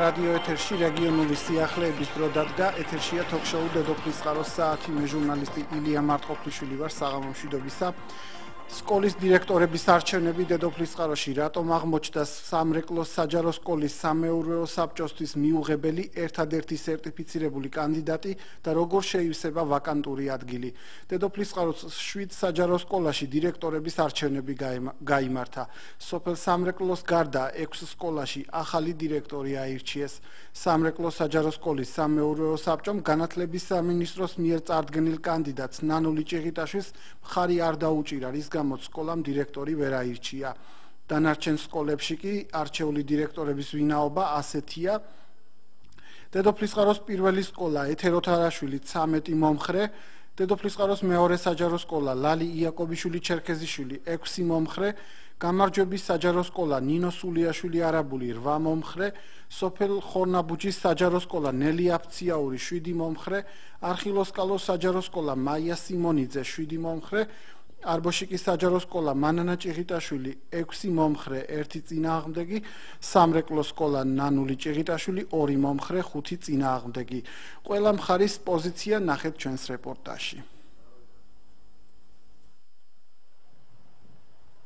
რადიო ეთერში რეგიონული სიახლეების დრო დადგა. ეთერშია თოქ-შოუ დედოფლის წყაროს საათი. მე ჟურნალისტი ილია მარტყოფლიშვილი ვარ საღამომშვიდობისა. სკოლის დირექტორების არჩევნები დედოფლის წყაროში რატომ აღმოჩნდა სამრეკლოს საჯარო სკოლის სამეურვეო საბჭოსთვის მიუღებელი ერთადერთი სერტიფიცირებული კანდიდატი და როგორ შეივსება ვაკანტური ადგილი. დედოფლის წყაროს 7 საჯარო სკოლაში დირექტორების არჩევნები გაიმართა. სოფელ სამრეკლოს გარდა 6 სკოლაში ახალი დირექტორი აირჩიეს. სამრეკლოს საჯარო სკოლის სამეურვეო საბჭომ განათლების სამინისტროს მიერ წარდგენილ კანდიდატს ნანული ჭიღიტაშვილს მხარი არ დაუჭირა, რის გამოც სკოლამ დირექტორი ვერ აირჩია. დანარჩენ სკოლებში კი არჩეული დირექტორების ვინაობა ასეთია. დედოფლის წყაროს პირველი სკოლა ეთეროთარაშვილი 13 მომხრე, დედოფლის წყაროს მეორე საჯარო სკოლა ლალი იაკობიშვილი ჩერქეზიშვილი 6 მომხრე, გამარჯვების საჯარო სკოლა ნინო სულიაშვილი არაბული 8 მომხრე, სოფელ ხორნაბუჯის საჯარო სკოლა ნელი აფციაური 7 მომხრე, არხილოსკალოს საჯარო სკოლა მაია სიმონიძე 7 მომხრე, არბოშიკის საჯარო სკოლა მანანა ჭიღიტაშვილი 6 მომხრე, 1 წინააღმდეგი, სამრეკლოს სკოლა ნანული ჭიღიტაშვილი 2 მომხრე, 5 წინააღმდეგი. ყველა მხარის პოზიცია ნახეთ ჩვენს რეპორტაჟში.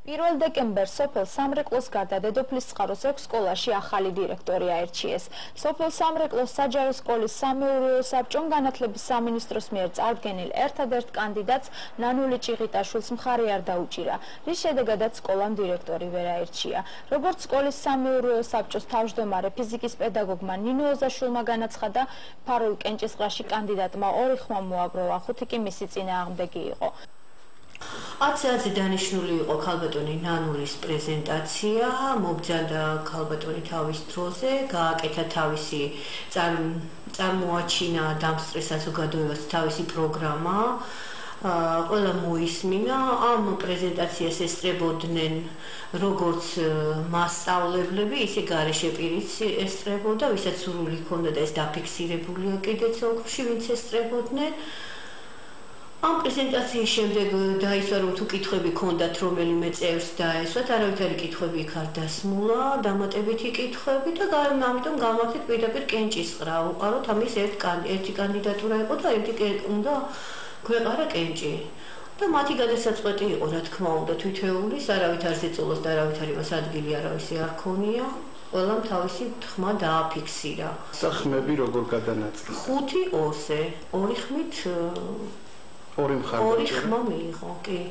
1 დეკემბერს სოფელ სამრეკლოს გარდა დედოფლის წყაროს 6 სკოლაში ახალი დირექტორი აირჩიეს. სოფელ სამრეკლოს საჯარო სკოლის სამეურვეო საბჭომ განათლების სამინისტროს მიერ წარდგენილ ერთადერთ კანდიდატს ნანული ჭიღიტაშვილს მხარი არ დაუჭირა, რის შედეგადაც სკოლამ დირექტორი ვერ აირჩია. როგორც სკოლის სამეურვეო საბჭოს თავმჯდომარე ფიზიკის პედაგოგმა ნინო ოზაშვილმა განაცხადა, ფარულ კენჭისყრაში კანდიდატმა 2 ხმა მოაგროვა, 5 კი მისი წინააღმდეგი იყო. 10-ზე დანიშნული იყო ქალბატონი ნანულის პრეზენტაცია, მობრძანდა ქალბატონი თავის დროზე, გააკეთა თავისი წარმოაჩინა დამსწრე საზოგადოებას თავისი პროგრამა, ყველა მოისმინა, ამ პრეზენტაციას ესწრებოდნენ როგორც მასწავლებლები, ისე გარეშე პირიც ესწრებოდა, ვისაც სურვილი ჰქონდა და ეს დაფიქსირებულია კიდეც ოლქში, ვინც ესწრებოდნენ. ამ პრეზენტაციის შემდეგ დაისვა, რომ თუ კითხვები ჰქონდათ რომელიმე წევრს დაესვათ, არავითარი კითხვები იქ არ დასმულა, დამატებითი კითხვები და ამიტომ გამართეთ პირდაპირ კენჭისყრა. უყაროთ ამის ერთი კანდიდატურა იყო და ერთი უნდა გვეყარა კენჭი. და მათი გადასაწყვეტი იყო, რა თქმა უნდა, თვითეულის, არავით არ ზეწოლოს და არავითარი მას ადგილი არავისი არ ქონია. ყველამ თავისი ხმა დააფიქსირა. ხმები როგორ გადანაწილდა? 5-2-ზე, 2 ხმით 2 ხმა მიიღო, კი.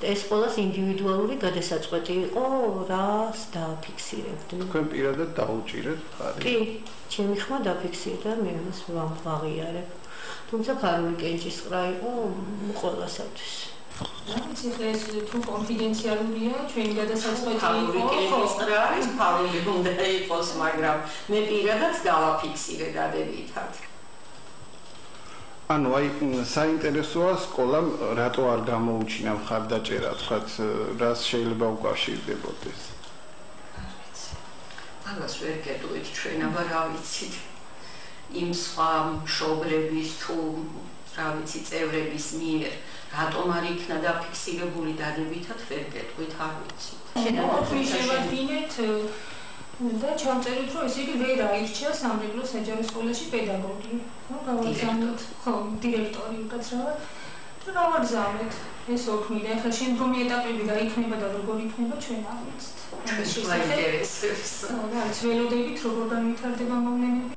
ეს ყველას ინდივიდუალური გადასაწყვეტი იყო, რას დააფიქსირებდნენ. თქვენ პირადად დაუჭირეთ მხარი? კი, ჩემი ხმა დაფიქსირდა, მე მას ვაღიარებ. თუმცა ფარული კენჭისყრა იყო ყველასათვის. რაც ეს თუ კონფიდენციალურია, ჩვენი გადასაწყვეტი ფარული კენჭისყრა არის, ფარული უნდა იყოს, მაგრამ მე პირადად დავაფიქსირე დადებითად. ანუ აი საინტერესოა სკოლამ რატო არ გამოუჩინა მხარდაჭერა, თქვათ, რას შეიძლება უკავშირდებოდეს? არ ვიცი. ამას ვერ გეტყვით ჩვენ, აბა რა ვიცით. იმ სხვა მშობლების თუ რა ვიცი წევრების მიერ რატომ არ იქნა დაფიქსირებული დადებითად ვერ გეტყვით, არ ვიცით. შევადგინეთ და ჩავწერეთ, რომ ესე იგი ვერ აირჩია სამრეკლოს საჯარო სკოლაში პედაგოგი. გავაგზავნოთ, ხო, დირექტორი უკაცრავად. და გავაგზავნეთ ეს ოქმი და ახლა შემდგომი ეტაპები რა იქნება და როგორ იქნება ჩვენ არ ვიცით. ეს საინტერესოა. რა ველოდებით როგორ განვითარდება მოვლენები.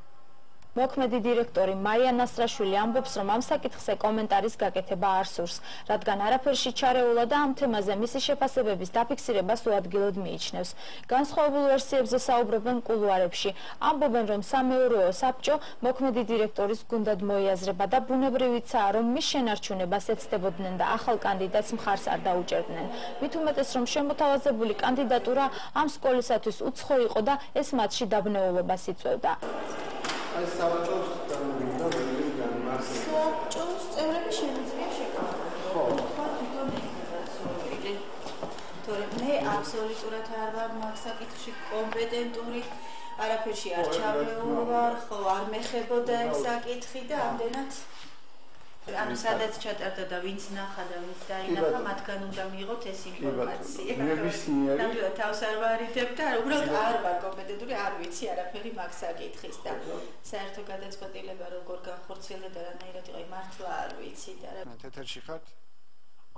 მოქმედი დირექტორი მარია ნასრაშვილი ამბობს, რომ ამ საკითხზე კომენტარის გაკეთება არ სურს, რადგან არაფერში ჩარეულა და ამ თემაზე მისი შეფასებების დაფიქსირებას უადგილოდ მიიჩნევს. განსხვავებულ ვერსიებზე საუბრობენ კულუარებში, ამბობენ, რომ სამეურვეო საბჭო მოქმედი დირექტორის გუნდად მოიაზრება და ბუნებრივიცაა, რომ მის შენარჩუნებას ეცდებოდნენ და ახალ კანდიდატს მხარს არ დაუჭერდნენ. მით უმეტეს, რომ შემოთავაზებული კანდიდატურა ამ სკოლისათვის უცხო იყო და ეს მათში დაბნეულობას იწვევდა. აი საბჭოს გამოვიდა ველი განმარტება. საბჭოს წევრები შემიძლია შეკავონ. ხო. თორემ მე აბსოლუტურად არ ვარ მაგ საკითხში კომპეტენტური, არაფერში არ ჩავეულვარ, ხო, არ მეხებოდა ეს საკითხი და ამდენად ანუ სადაც ჩატარდა და ვინც ნახა და ვინც დაინახა, მათგან უნდა მიიღოთ ეს ინფორმაცია. ნამდვილად თავს არ ვარიდებ და უბრალოდ არ ვარ კომპეტენტური, არ ვიცი არაფერი მაგ საკითხის და საერთო გადაწყვეტილება როგორ განხორციელდა და რანაირად იყო, მართლა არ ვიცი და რა. თეთერში ხართ?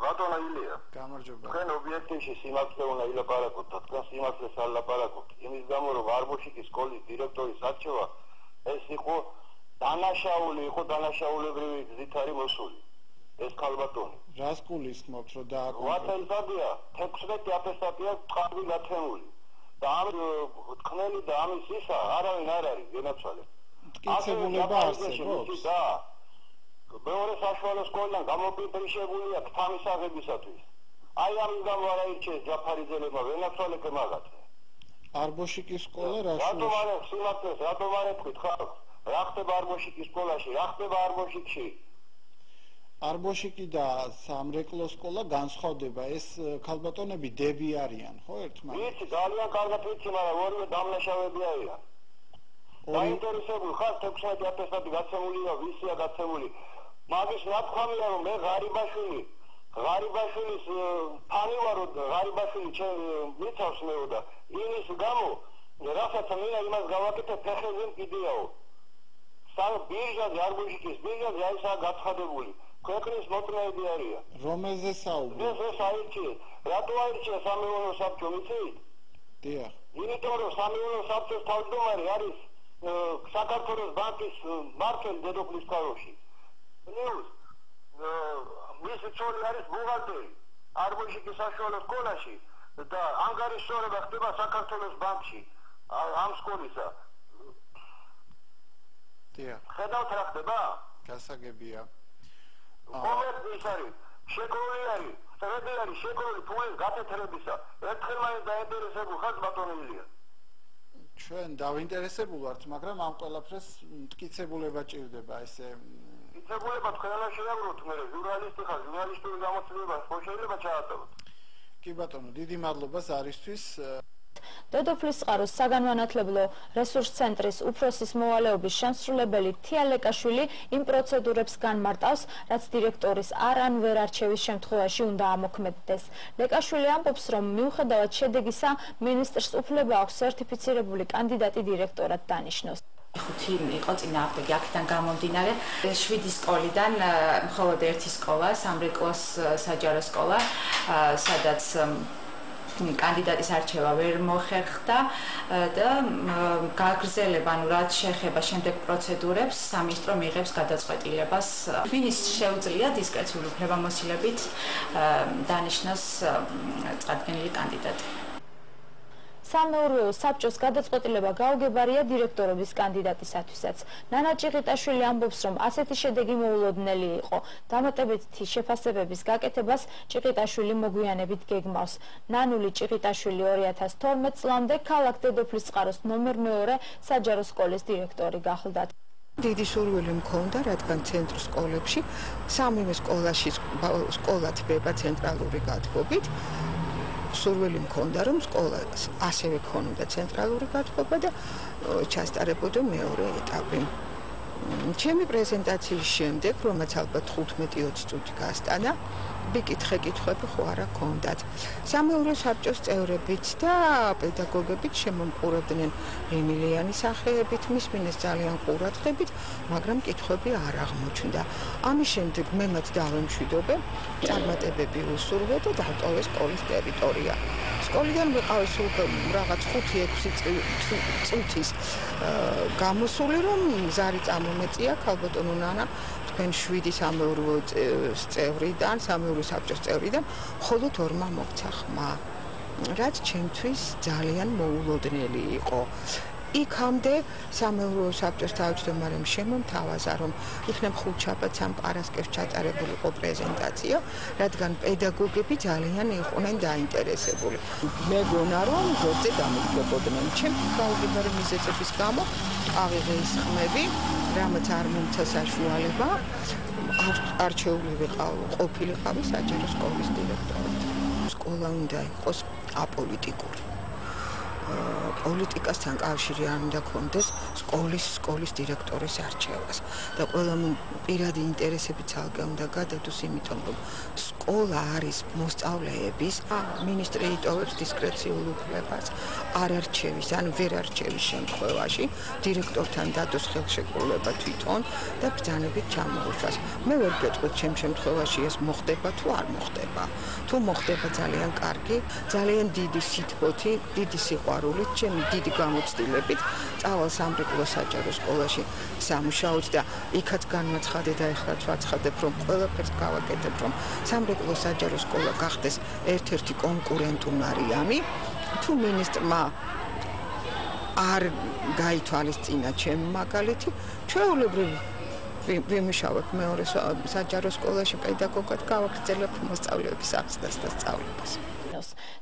ბატონო ილია. გამარჯობა. თქვენ ობიექტივში სიმართლე უნდა ილაპარაკოთ და თქვენ სიმართლეს არ ლაპარაკობთ. იმის გამო რომ ვარბოშიკის სკოლის დირექტორის არჩევა ეს იყო დანაშაულებრივი გზით არის მოსული. ეს ქალბატონი. რას გულისხმობთ რომ დააკონტროლოს? ვატელსადია 16 ატესტატია წყარბი გაცემული. და ამ თქმელი და ამის ისა არავინ არ არის გენაცვალე. მტკიცებულება არსებობს? და მეორე საშუალო სკოლიდან გამოპირიშებულია თამის აღებისათვის. აი ამის გამო არ აირჩიეს ჯაფარიძელებმა ვენაცვალე მაგათი. არბოშიკის სკოლა რა რატომ არ სიმართლეს, რატომ არ ეთქვით ხალხს? რა ხდება არბოშიკის სკოლაში, რა ხდება არბოშიკში? არბოშიკი და სამრეკლო სკოლა განსხვავდება, ეს ქალბატონები დები არიან, ხო ერთმანეთს? ვიცი, ძალიან კარგად ვიცი, მაგრამ ორივე დამნაშავეები არიან. დაინტერესებული ხარ 16 ატესტატი გაცემულია, ვისია გაცემული. მაგის ნათქვამია რომ მე ღარიბაშვილის ფანი ვარ, ღარიბაშვილი მიცავს მეო და იმის გამო რასაც მინდა იმას გავაკეთე ფეხებზე მკიდიაო. ბირჟაზე არბოშიკის ბირჟაზე აი სა გაცხადებული ქვეყნის მოწმეები არიან. რომელზე საუბრობთ? ეს აირჩიეს. რატო აირჩიეს სამეურნეო საბჭო ვიცით? დიახ. იმიტომ რომ სამეურნეო საბჭოს თავმჯდომარე არის საქართველოს ბანკის მართლ დედოფლის კაროში. მისი ცოლი არის ბუღალტერი არბოშიკის საშუალო სკოლაში და ანგარიშორება ხდება საქართველოს ბანკში ამ სკოლისა. დიახ. ხედავთ რა ხდება? გასაგებია. კომერციის არის, შეკრული არის, სწრაფი არის, შეკრული ფულის გაკეთებისა. ერთხელ მაინც დაინტერესებულ ხართ ბატონო ილია. ჩვენ დავინტერესებულ ვართ, მაგრამ ამ ყველაფერს მტკიცებულება ჭირდება, ესე მტკიცებულება თქვენმა შეაბრუნოთ, მე ჟურნალისტი ხარ, ჟურნალისტური გამოცდილება ხო შეიძლება ჩაატაროთ. კი ბატონო, დიდი მადლობა ზარისთვის. დედოფლის წყაროს საგანმანათლებლო რესურს ცენტრის უფროსის მოვალეობის შემსრულებელი თია ლეკაშვილი იმ პროცედურებს განმარტავს, რაც დირექტორის არ ან ვერ არჩევის შემთხვევაში უნდა ამოქმედდეს. ლეკაშვილი ამბობს, რომ მიუხედავად შედეგისა, მინისტრს უფლება აქვს სერტიფიცირებული კანდიდატი დირექტორად დანიშნოს. 5 იყო წინააღმდეგი, აქედან გამომდინარე 7 სკოლიდან მხოლოდ ერთი სკოლა, სამრეკლოს საჯარო სკოლა, სადაც კანდიდატის არჩევა ვერ მოხერხდა და გაგრძელება, ანუ რაც შეეხება შემდეგ პროცედურებს, სამინისტრო მიიღებს გადაწყვეტილებას, ვინც შეუძლია დისკრეციული უფლებამოსილებით დანიშნოს წარდგენილი კანდიდატი. სამეურვეო საბჭოს გადაწყვეტილება გაუგებარია დირექტორობის კანდიდატისათვისაც. ნანა ჭიყიტაშვილი ამბობს, რომ ასეთი შედეგი მოულოდნელი იყო. დამატებითი შეფასებების გაკეთებას ჭიყიტაშვილი მოგვიანებით გეგმავს. ნანული ჭიყიტაშვილი 2012 წლამდე ქალაქ დედოფლის წყაროს ნომერ 2 საჯარო სკოლის დირექტორი გახლდა. დიდი სურვილი მქონდა, რადგან ცენტრ სკოლებში სამივე სკოლაში სკოლა თბება ცენტრალური გათბობით. სურვილი მქონდა, რომ სკოლას ასევე ქონოდა ცენტრალური გათბობა და ჩასტარებოდა მეორე ეტაპი. ჩემი პრეზენტაციის შემდეგ, რომელაც ალბათ 15-20 წუთი გასტანა, კითხვები ხო არა ქონდათ. სამეურვეო საბჭოს წევრებიც და პედაგოგებიც შემომყურებდნენ ემილიანის სახელებით, მის მინეს ძალიან ყურადღებით, მაგრამ კითხვები არ აღმოჩნდა. ამის შემდეგ მე მათ დავემშვიდობე, წარმატებები უსურვე და დავტოვე სკოლის ტერიტორია. სკოლიდან ვიყავი სულ რაღაც 5-6 წუთის გამოსული, რომ ზარი წამომეწია ქალბატონო ნანა თქვენ 7 სამეურვეო წევრიდან, სამეურვეო საბჭოს წევრიდან, მხოლოდ 2-მა მოგცა ხმა, რაც ჩემთვის ძალიან მოულოდნელი იყო. იქამდე სამეურვეო საბჭოს თავმჯდომარემ შემომთავაზა, რომ იქნებ ხუთშაბათს ამ პარასკევს ჩატარებულიყო პრეზენტაცია, რადგან პედაგოგები ძალიან იყვნენ დაინტერესებული. მეგონა, რომ ზოგადად დამოუკიდებლობდნენ. ჩემს გაუგებარი მიზეზების გამო ავიღე ის ხმები, რამაც არ მომცა საშუალება, არჩეული ყოფილიყავი საჯარო სკოლის დირექტორად. სკოლა უნდა იყოს აპოლიტიკური. პოლიტიკასთან კავშირი არ უნდა კონდეს სკოლის დირექტორის არჩევას და ყველა პირადი ინტერესები ძალკე უნდა გადადოს, იმიტომ რომ სკოლა არის მოსწავლეების, მინისტრი იტოვებს დისკრეციულ უფლებას, არ არჩევის, ან ვერ არჩევის შემთხვევაში დირექტორთან დადოს ხელშეკრულება თვითონ და ბრძანებით ჩამოუშვას. მე ვერ გეტყვით ჩემ შემთხვევაში ეს მოხდება თუ არ მოხდება. თუ მოხდება ძალიან კარგი, ძალიან დიდი სითბოთი, დიდი სიყვარულით, ჩემი დიდი გამოცდილებით წავალ სამრეკლო საჯარო სკოლაში სამუშაოდ და იქაც განვაცხადე და ეხლაც ვაცხადებ, რომ ყველაფერს გავაკეთებ, რომ სამრეკლო საჯარო სკოლა გახდეს ერთ-ერთი კონკურენტუნარიანი. თუ მინისტრმა არ გაითვალისწინა ჩემი მაგალითი, ჩვეულებრივ ვიმუშავებ მეორე საჯარო სკოლაში პედაგოგად, გავაგრძელებ მოსწავლეების აღზრდას და სწავლებას.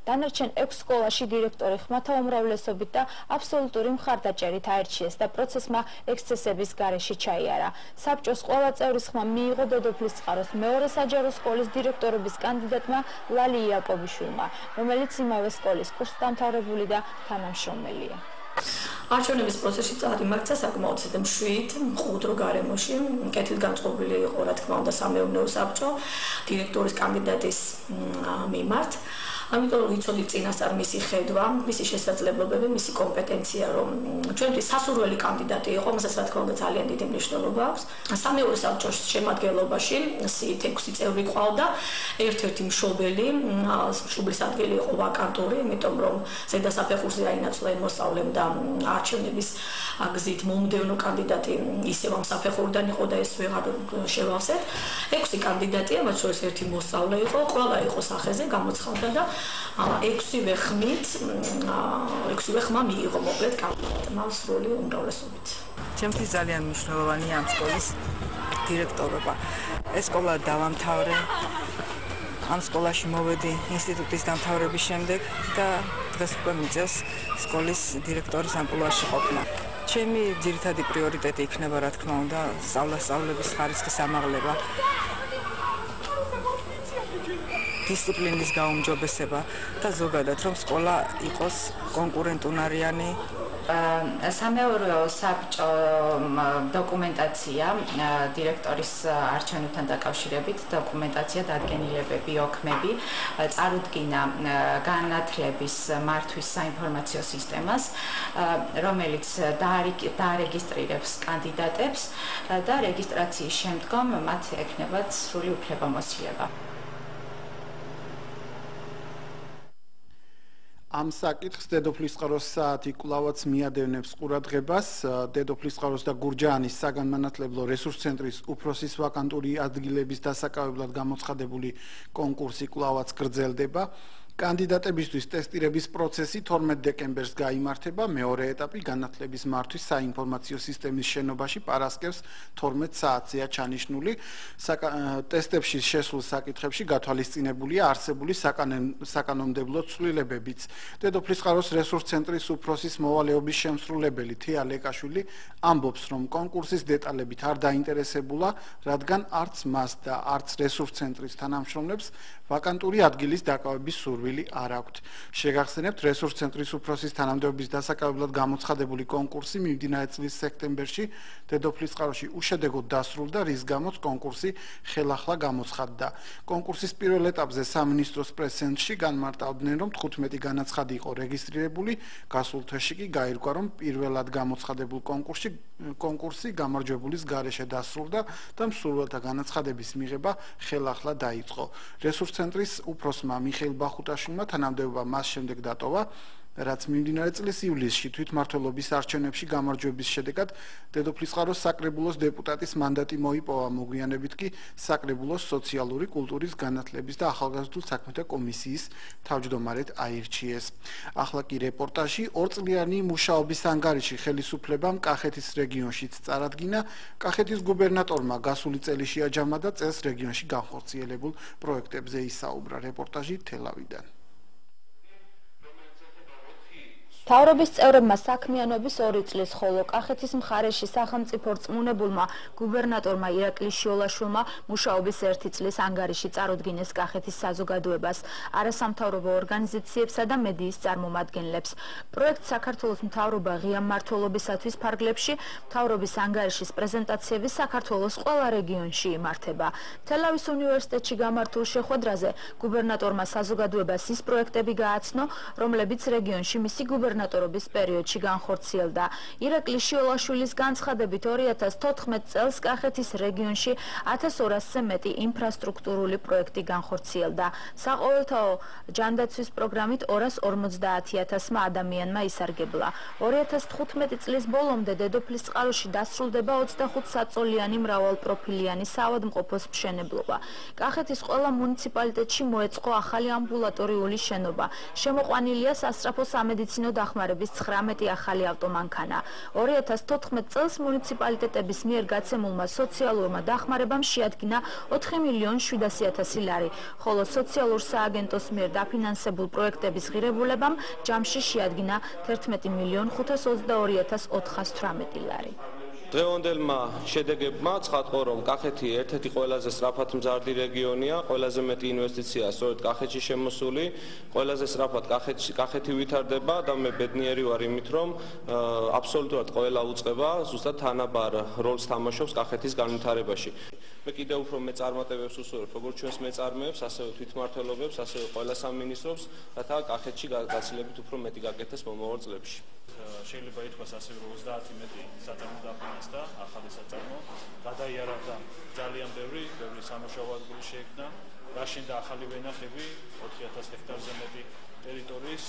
დანარჩენ 6 სკოლაში დირექტორი ხმათა უმრავლესობით და აბსოლუტური მხარდაჭერით აირჩიეს და პროცესმა ექსცესების გარეშე ჩაიარა. საბჭოს ყველა წევრის ხმა მიიღო დედოფლის წყაროს მეორე საჯარო სკოლის დირექტორობის კანდიდატმა ლალი იაკობიშვილმა, რომელიც იმავე სკოლის კურსდამთავრებული და თანამშრომელია. არჩევნების პროცესში წარიმართა საკმაოდ მშვიდ, მყუდრო გარემოში, კეთილგანწყობილი იყო, რა თქმა უნდა, სამეურნეო საბჭო დირექტორის კანდიდატის მიმართ. ამიტომ ვიცოდი წინასწარ მისი ხედვა, მისი შესაძლებლობები, მისი კომპეტენცია, რომ ჩვენთვის სასურველი კანდიდატი იყო, მასაც რა თქმა უნდა ძალიან დიდი მნიშვნელობა აქვს. სამეურნეო საბჭოს შემადგენლობაში სიით 6 წევრი ყავდა, ერთ-ერთი მშობელი, მშობლის ადგილი იყო ვაკანტური, იმიტომ რომ ზედასაფეხურზე აინაცვლა მოსავლემ და არჩევნების გზით მომდევნო კანდიდატი ისევ ამ საფეხურიდან იყო და ეს ვეღარ შევავსეთ. 6 კანდიდატია, მათ შორის ერთი მოსავლე იყო, ყველა იყო სახეზე გამოცხადდა და 6-ვე ხმა მიიღო მოკლედ კანდიდატმა სრული უმრავლესობით. ჩემთვის ძალიან მნიშვნელოვანია ამ სკოლის დირექტორობა. ეს სკოლა დავამთავრე, ამ სკოლაში მოვედი ინსტიტუტის დამთავრების შემდეგ და დღეს უკვე მიწევს სკოლის დირექტორის ამპლუაში ყოფნა. ჩემი ძირითადი პრიორიტეტი იქნება, რა თქმა უნდა, სწავლების ხარისხის ამაღლება, დისციპლინის გაუმჯობესება და ზოგადად რომ სკოლა იყოს კონკურენტუნარიანი. სამეურნეო საბჭო დოკუმენტაცია დირექტორის არჩევნებთან დაკავშირებით, დოკუმენტაცია, დადგენილებები, ოქმები წარუდგინა განათლების მართვის საინფორმაციო სისტემას, რომელიც დაარეგისტრირებს კანდიდატებს და რეგისტრაციის შემდგომ მათ ექნებათ სრული უფლებამოსილება. ამ საკითხს დედოფლის წყაროს საათი კვლავაც მიადევნებს ყურადღებას. დედოფლის წყაროს და გურჯაანის საგანმანათლებლო რესურს ცენტრის უფროსის ვაკანტური ადგილების დასაკავებლად გამოცხადებული კონკურსი კვლავაც გრძელდება. კანდიდატებისთვის ტესტირების პროცესი 12 დეკემბერს გაიმართება. მეორე ეტაპი განათლების მართვის საინფორმაციო სისტემის შენობაში პარასკევს 12 საათზეა ჩანიშნული. ტესტებში შესულ საკითხებში გათვალისწინებულია არსებული საკანონმდებლო ცვლილებებიც. დედოფლის წყაროს რესურს ცენტრის უფროსის მოვალეობის შემსრულებელი თეა ლეკაშვილი ამბობს, რომ კონკურსის დეტალებით არ დაინტერესებულა, რადგან არც მას და არც რესურს ცენტრის თანამშრომლებს ვაკანტური ადგილის დაკავების სურვილი არ აქვთ. შეგახსენებთ, რესურს ცენტრის უფროსის თანამდებობის დასაკავებლად გამოცხადებული კონკურსი მიმდინარე წლის სექტემბერში დედოფლის წყაროში უშედეგოდ დასრულდა, რის გამოც კონკურსი ხელახლა გამოცხადდა. კონკურსის პირველ ეტაპზე სამინისტროს პრეს-ცენტრში განმარტავდნენ, რომ 15 განაცხადი იყო რეგისტრირებული, გასულ თვეში კი გაირკვა, რომ პირველად გამოცხადებულ კონკურსი გამარჯვებულის გარეშე დასრულდა და მსურველთა განაცხადების მიღება ხელახლა დაიწყო. რესურს ცენტრის უფროსმა მიხეილ ბახუტაშვილმა თანამდებობა მას შემდეგ დატოვა, რაც მიმდინარე წლის ივლისში თვითმმართველობის არჩევნებში გამარჯვების შედეგად დედოფლის წყაროს საკრებულოს დეპუტატის მანდატი მოიპოვა. მოგვიანებით კი საკრებულოს სოციალური, კულტურის, განათლების და ახალგაზრდულ საქმეთა კომისიის თავმჯდომარედ აირჩიეს. ახლა კი რეპორტაჟი. 2 წლიანი მუშაობის ანგარიში ხელისუფლებამ კახეთის რეგიონშიც წარადგინა. კახეთის გუბერნატორმა გასული წელი შეაჯამა და წელს რეგიონში განხორციელებულ პროექტებზე ისაუბრა. რეპორტაჟი თელავიდან. მთავრობის წევრებმა საქმიანობის 2 წლის, ხოლო კახეთის მხარეში სახელმწიფო რწმუნებულმა გუბერნატორმა ირაკლი შიოლაშვილმა მუშაობის 1 წლის ანგარიში წარუდგინეს კახეთის საზოგადოებას, არასამთავრობო ორგანიზაციებსა და მედიის წარმომადგენლებს. პროექტ საქართველოს მთავრობა ღია მმართველობისათვის ფარგლებში მთავრობის ანგარიშის პრეზენტაციები საქართველოს ყველა რეგიონში იმართება. თელავის უნივერსიტეტში გამართულ შეხვედრაზე გუბერნატორმა საზოგადოებას ის პროექტები გააცნო, რომლებიც რეგიონში მისი გუბერნატორობის პერიოდში განხორციელდა. ირაკლი შიოლაშვილის განცხადებით 2014 წელს კახეთის რეგიონში 1200-ზე მეტი ინფრასტრუქტურული პროექტი განხორციელდა. საყოველთაო ჯანდაცვის პროგრამით 250,000 ადამიანმა ისარგებლა. 2015 წლის ბოლომდე დედოფლისწყაროში დასრულდება 25 საწოლიანი მრავალპროფილიანი საავადმყოფოს მშენებლობა. კახეთის ყველა მუნიციპალიტეტში მოეწყო ახალი ამბულატორიული შენობა. შემოყვანილია სასწრაფო სამედიცინო დახმარების 19 ახალი ავტომანქანა. 2014 წელს მუნიციპალიტეტების მიერ გაცემულმა სოციალურმა დახმარებამ შეადგინა 4,700,000 ლარი, ხოლო სოციალურ სააგენტოს მიერ დაფინანსებულ პროექტების ღირებულებამ ჯამში შეადგინა 11,522,418 ლარი. დღევანდელმა შედეგებმა ცხადყო, რომ კახეთი ერთ-ერთი ყველაზე სწრაფად მზარდი რეგიონია, ყველაზე მეტი ინვესტიცია სწორედ კახეთში შემოსული, ყველაზე სწრაფად კახეთი ვითარდება და მე ბედნიერი ვარ იმით, რომ აბსოლუტურად ყველა უწყება ზუსტად თანაბარ როლს თამაშობს კახეთის განვითარებაში. მე კიდევ უფრო მეწარმოებებს უსურვებ, როგორც ჩვენს მეწარმეებს, ასევე თვითმმართველობებს, ასევე ყველა სამინისტროს, რათა კახეთში გაცილებით უფრო მეტი გაკეთდეს მომავალ წლებში. შეიძლება ითქვას ასევე, რომ 30 მეტი საწარმო დაფინანსდა, ახალი საწარმო, გადაიარაღდა ძალიან ბევრი სამუშაო ადგილი შეიქმნა, გაშენდა ახალი ვენახები, 4000 ჰექტარზე მეტი ტერიტორიის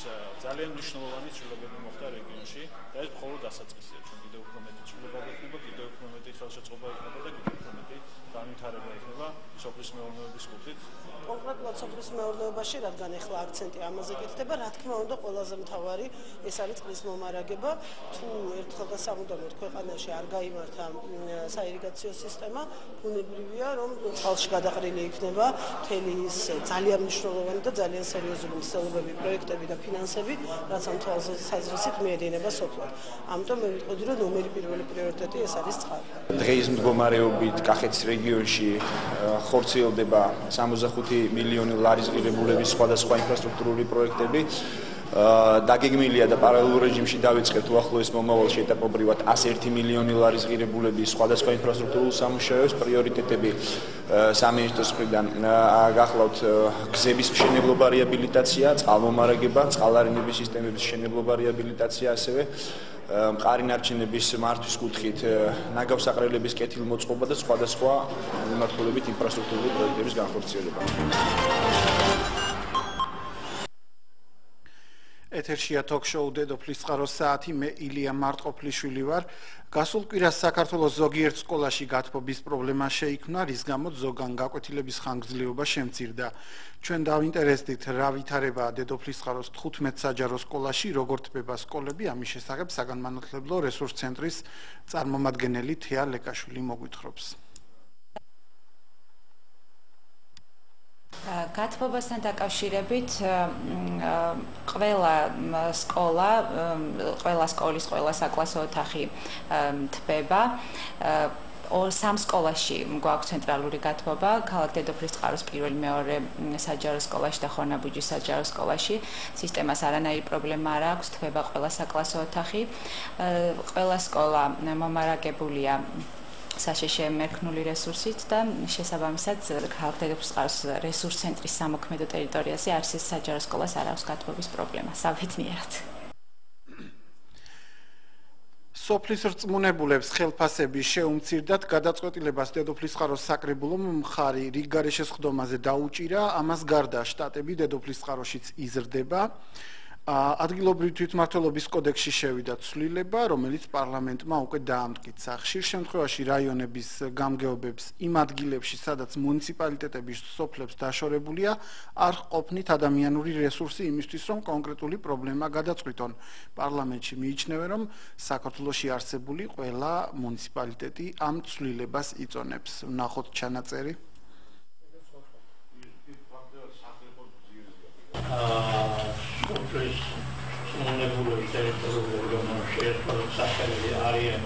ძალიან მნიშვნელოვანი ცვლილებები მოხდა რეგიონში და ეს მხოლოდ დასაწყისია. ჩვენ კიდევ უფრო მეტი ცვლილება გვექნება, კიდევ უფრო მეტი ხელშეწყობა იქნება და კიდევ უფრო მეტი განვითარება იქნება სოფლის მეურნეობის კუთხით. კონკრეტულად სოფლის მეურნეობაში, რადგან ახლა აქცენტი ამაზე გიხდება, რა თქმა უნდა, ყველაზე მთავარი ეს არის წყლის მომარაგება. თუ ერთხელ და სამუდამოდ ქვეყანაში არ გაიმართა საირიგაციო სისტემა, ბუნებრივია, რომ წყალში გადაყრილი იქნება მთელი ის ძალიან მნიშვნელოვანი და ძალიან სერიოზული მცდელობები, პროექტები და ფინანსები, რაც ამ თვალსაზრისით მიედინება სოფლად. ამიტომ მე ვიტყოდი, რომ ნომერი პირველი პრიორიტეტი ეს არის წყალი. დღეის მდგომარეობით კახეთის რეგიონში ხორციელდება 65 მილიონი ლარის ღირებულების სხვადასხვა ინფრასტრუქტურული პროექტები. დაგეგმილია და პარალელურ რეჟიმში დავიწყეთ უახლოეს მომავალში ეტაპობრივად 101 მილიონი ლარის ღირებულების სხვადასხვა ინფრასტრუქტურულ სამუშაოებს. პრიორიტეტები სამინისტროს მხრიდან გახლავთ გზების მშენებლობა, რეაბილიტაცია, წყალმომარაგება, წყალარინების სისტემების მშენებლობა, რეაბილიტაცია, ასევე მყარი ნარჩენების მართვის კუთხით ნაგავსაყრელების კეთილმოწყობა და სხვადასხვა მიმართულებით ინფრასტრუქტურული პროექტების განხორციელება. ეთერშია ток-შოუ დედოფლისწყაროს საათი, მე ილია მარტყოფლიშვილი ვარ. გასულ კვირას საქართველოს ზოგიერთ სკოლაში გათბობის პრობლემა შეიქმნა, რის გამოც ზოგან გაკვეთილების ხანგრძლივობა შემცირდა. ჩვენ დავინტერესდით, რა ვითარებაა დედოფლისწყაროს 15 საჯარო სკოლაში, როგორ თბება სკოლები, ამის შესახებ საგანმანათლებლო რესურს ცენტრის წარმომადგენელი თეა ლეკაშვილი მოგვითხრობს. გათბობასთან დაკავშირებით ყველა სკოლა, ყველა სკოლის, ყველა საკლასო ოთახი თბება. სამ სკოლაში გვაქვს ცენტრალური გათბობა, ქალაქ დედოფლისწყაროს პირველ მეორე საჯარო სკოლაში და ხორნაბუჯის საჯარო სკოლაში. სისტემას არანაირი პრობლემა არ აქვს, თბება ყველა საკლასო ოთახი. ყველა სკოლა მომარაგებულია საშეშე მერქნული რესურსით და შესაბამისად ქალაქ დედოფლისწყაროს რესურს ცენტრის სამოქმედო ტერიტორიაზე არსის საჯარო სკოლას არ აქვს გათბობის პრობლემა, საბედნიერად. სოფლის რწმუნებულებს ხელფასები შეუმცირდათ, გადაწყვეტილებას დედოფლისწყაროს საკრებულომ მხარი რიგგარეშე სხდომაზე დაუჭირა, ამას გარდა შტატები დედოფლისწყაროშიც იზრდება. ადგილობრივი თვითმმართველობის კოდექსში შევიდა ცვლილება, რომელიც პარლამენტმა უკვე დაამტკიცა. ხშირ შემთხვევაში რაიონების გამგეობებს იმ ადგილებში, სადაც მუნიციპალიტეტების სოფლებს დაშორებულია, არ ყოფნით ადამიანური რესურსი იმისთვის, რომ კონკრეტული პრობლემა გადაწყვიტონ. პარლამენტში მიიჩნევენ, რომ საქართველოში არსებული ყველა მუნიციპალიტეტი ამ ცვლილებას იწონებს. ვნახოთ ჩანაწერი. სოფლის მოუნებულებს ტერიტორიული ორგანოებში ერთმანეთს სახელები არიან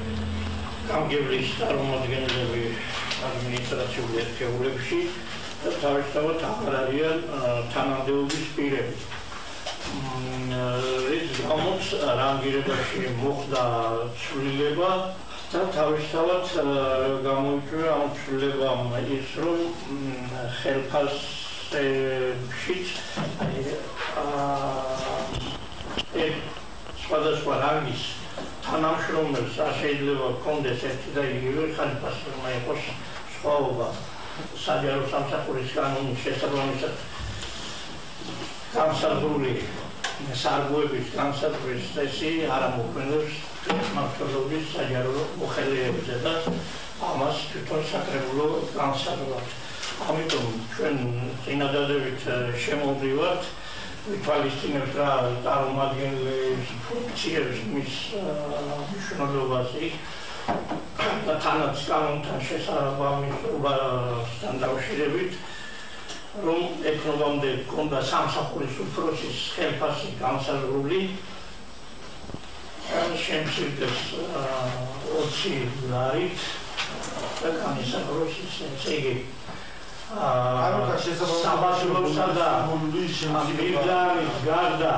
გამგებლის წარმომადგენლები ადმინისტრაციული ერთეულებში და თავისთავად აღარ არიან თანამდებობის პირები. რის გამოც რანგირებაში მოხდა ცვლილება და თავისთავად გამოიწვია ამ ცვლილებამ ის რომ ხელფასშიც სხვადასხვა რანგის თანამშრომელს შეიძლება ჰქონდეს ერთი და იგივე ხელფასი რომ იყოს სხვაობა საჯარო სამსახურის კანონის შესაბამისად განსაზღვრული სარგოების განსაზღვრის წესი არ ამოქმედებს მმართველობის საჯარო მოხელეებზე და ამას თვითონ საკრებულო განსაზღვრავს. ამიტომ ჩვენ წინადადებით შემოვდივართ ვითვალისწინებთ რა წარმომადგენლების ფუნქციებს მის მნიშვნელობაზე და თანაც კანონთან შესაბამისობასთან დავშერებით რომ ეკნობამდე ჰქონდა სამსახურის უფროსის ხელფასი განსაზღვრული შემცირდეს 20 ლარით და განისაზღვროს ესე იგი საბაზრობსა და მიგზავის გარდა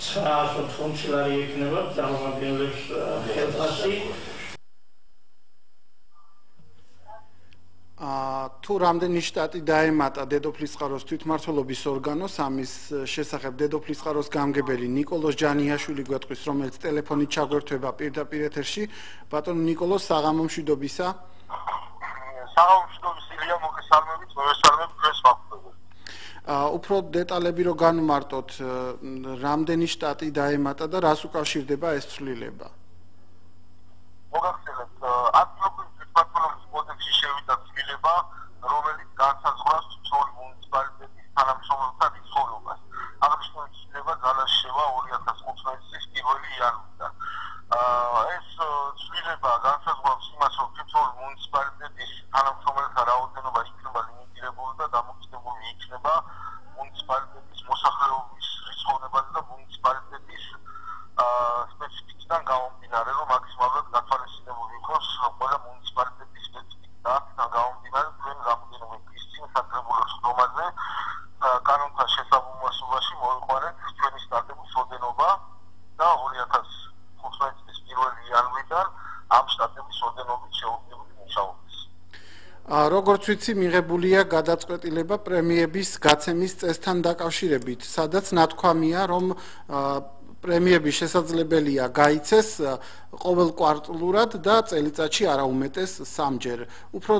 980 ლარი ექნება წარმომადგენლებს ხელფასი თუ რამდენი შტატი დაემატა დედოფლის წყაროს თვითმმართველობის ორგანოს ამის შესახებ დედოფლის წყაროს გამგებელი ნიკოლოზ ჯანიაშვილი გვეტყვის რომელიც ტელეფონით ჩაგვერთვება პირდაპირ ეთერში ბატონო ნიკოლოზ საღამო მშვიდობისა საღამო მშვიდობის ილია მოგესალმებით მოგესალმებით დღეს ვახდები უფრო დეტალები რო განვმარტოთ რამდენი შტატი დაემატა და რას უკავშირდება ეს ცვლილება მოგახსენებთ ადგილობრივი თვითმმართველობის კოდექსში შევიდა ცვლილება რომელიც განსაზღვრავს თითოეული მუნიციპალიტეტის თანამშრომელთა რიცხოვობას აღნიშნული ცვლილება ძალაში შევა 2015 წლის 1 იანვრიდან ეს ცვლილება განსაზღვრავს იმას რომ თითოეული მუნიციპალიტეტის თანამშრომელთა რაოდენობა იქნება ლიმიტირებული და დამოკიდებული იქნება მუნიციპალიტეტის მოსახლეობის რიცხოვნებაზე და მუნიციპალიტეტის სპეციფიკიდან გამომდინარე რომ მაქსიმალურად გათვალისწინებული იყოს ყველა მუნიციპალიტეტის სპეციფიკიდან გამომდინარე ჩვენ რამდენიმე დღის წინ საკრებულო სხდომაზე კანონთან შესაბამისობაში მოიყვანეთ ჩვენი შტატების ოდენობა და 2015 წლის 1 იანვრიდან ამ შტატების ოდენობით შეუძლებით მუშაობას. როგორც ვიცი, მიღებულია გადაწყვეტილება პრემიების გაცემის წესთან დაკავშირებით, სადაც ნათქვამია, რომ პრემიები შესაძლებელია გაიცეს ყოველ კვარტალურად და წელიწადში არაუმეტეს 3-ჯერ. უფრო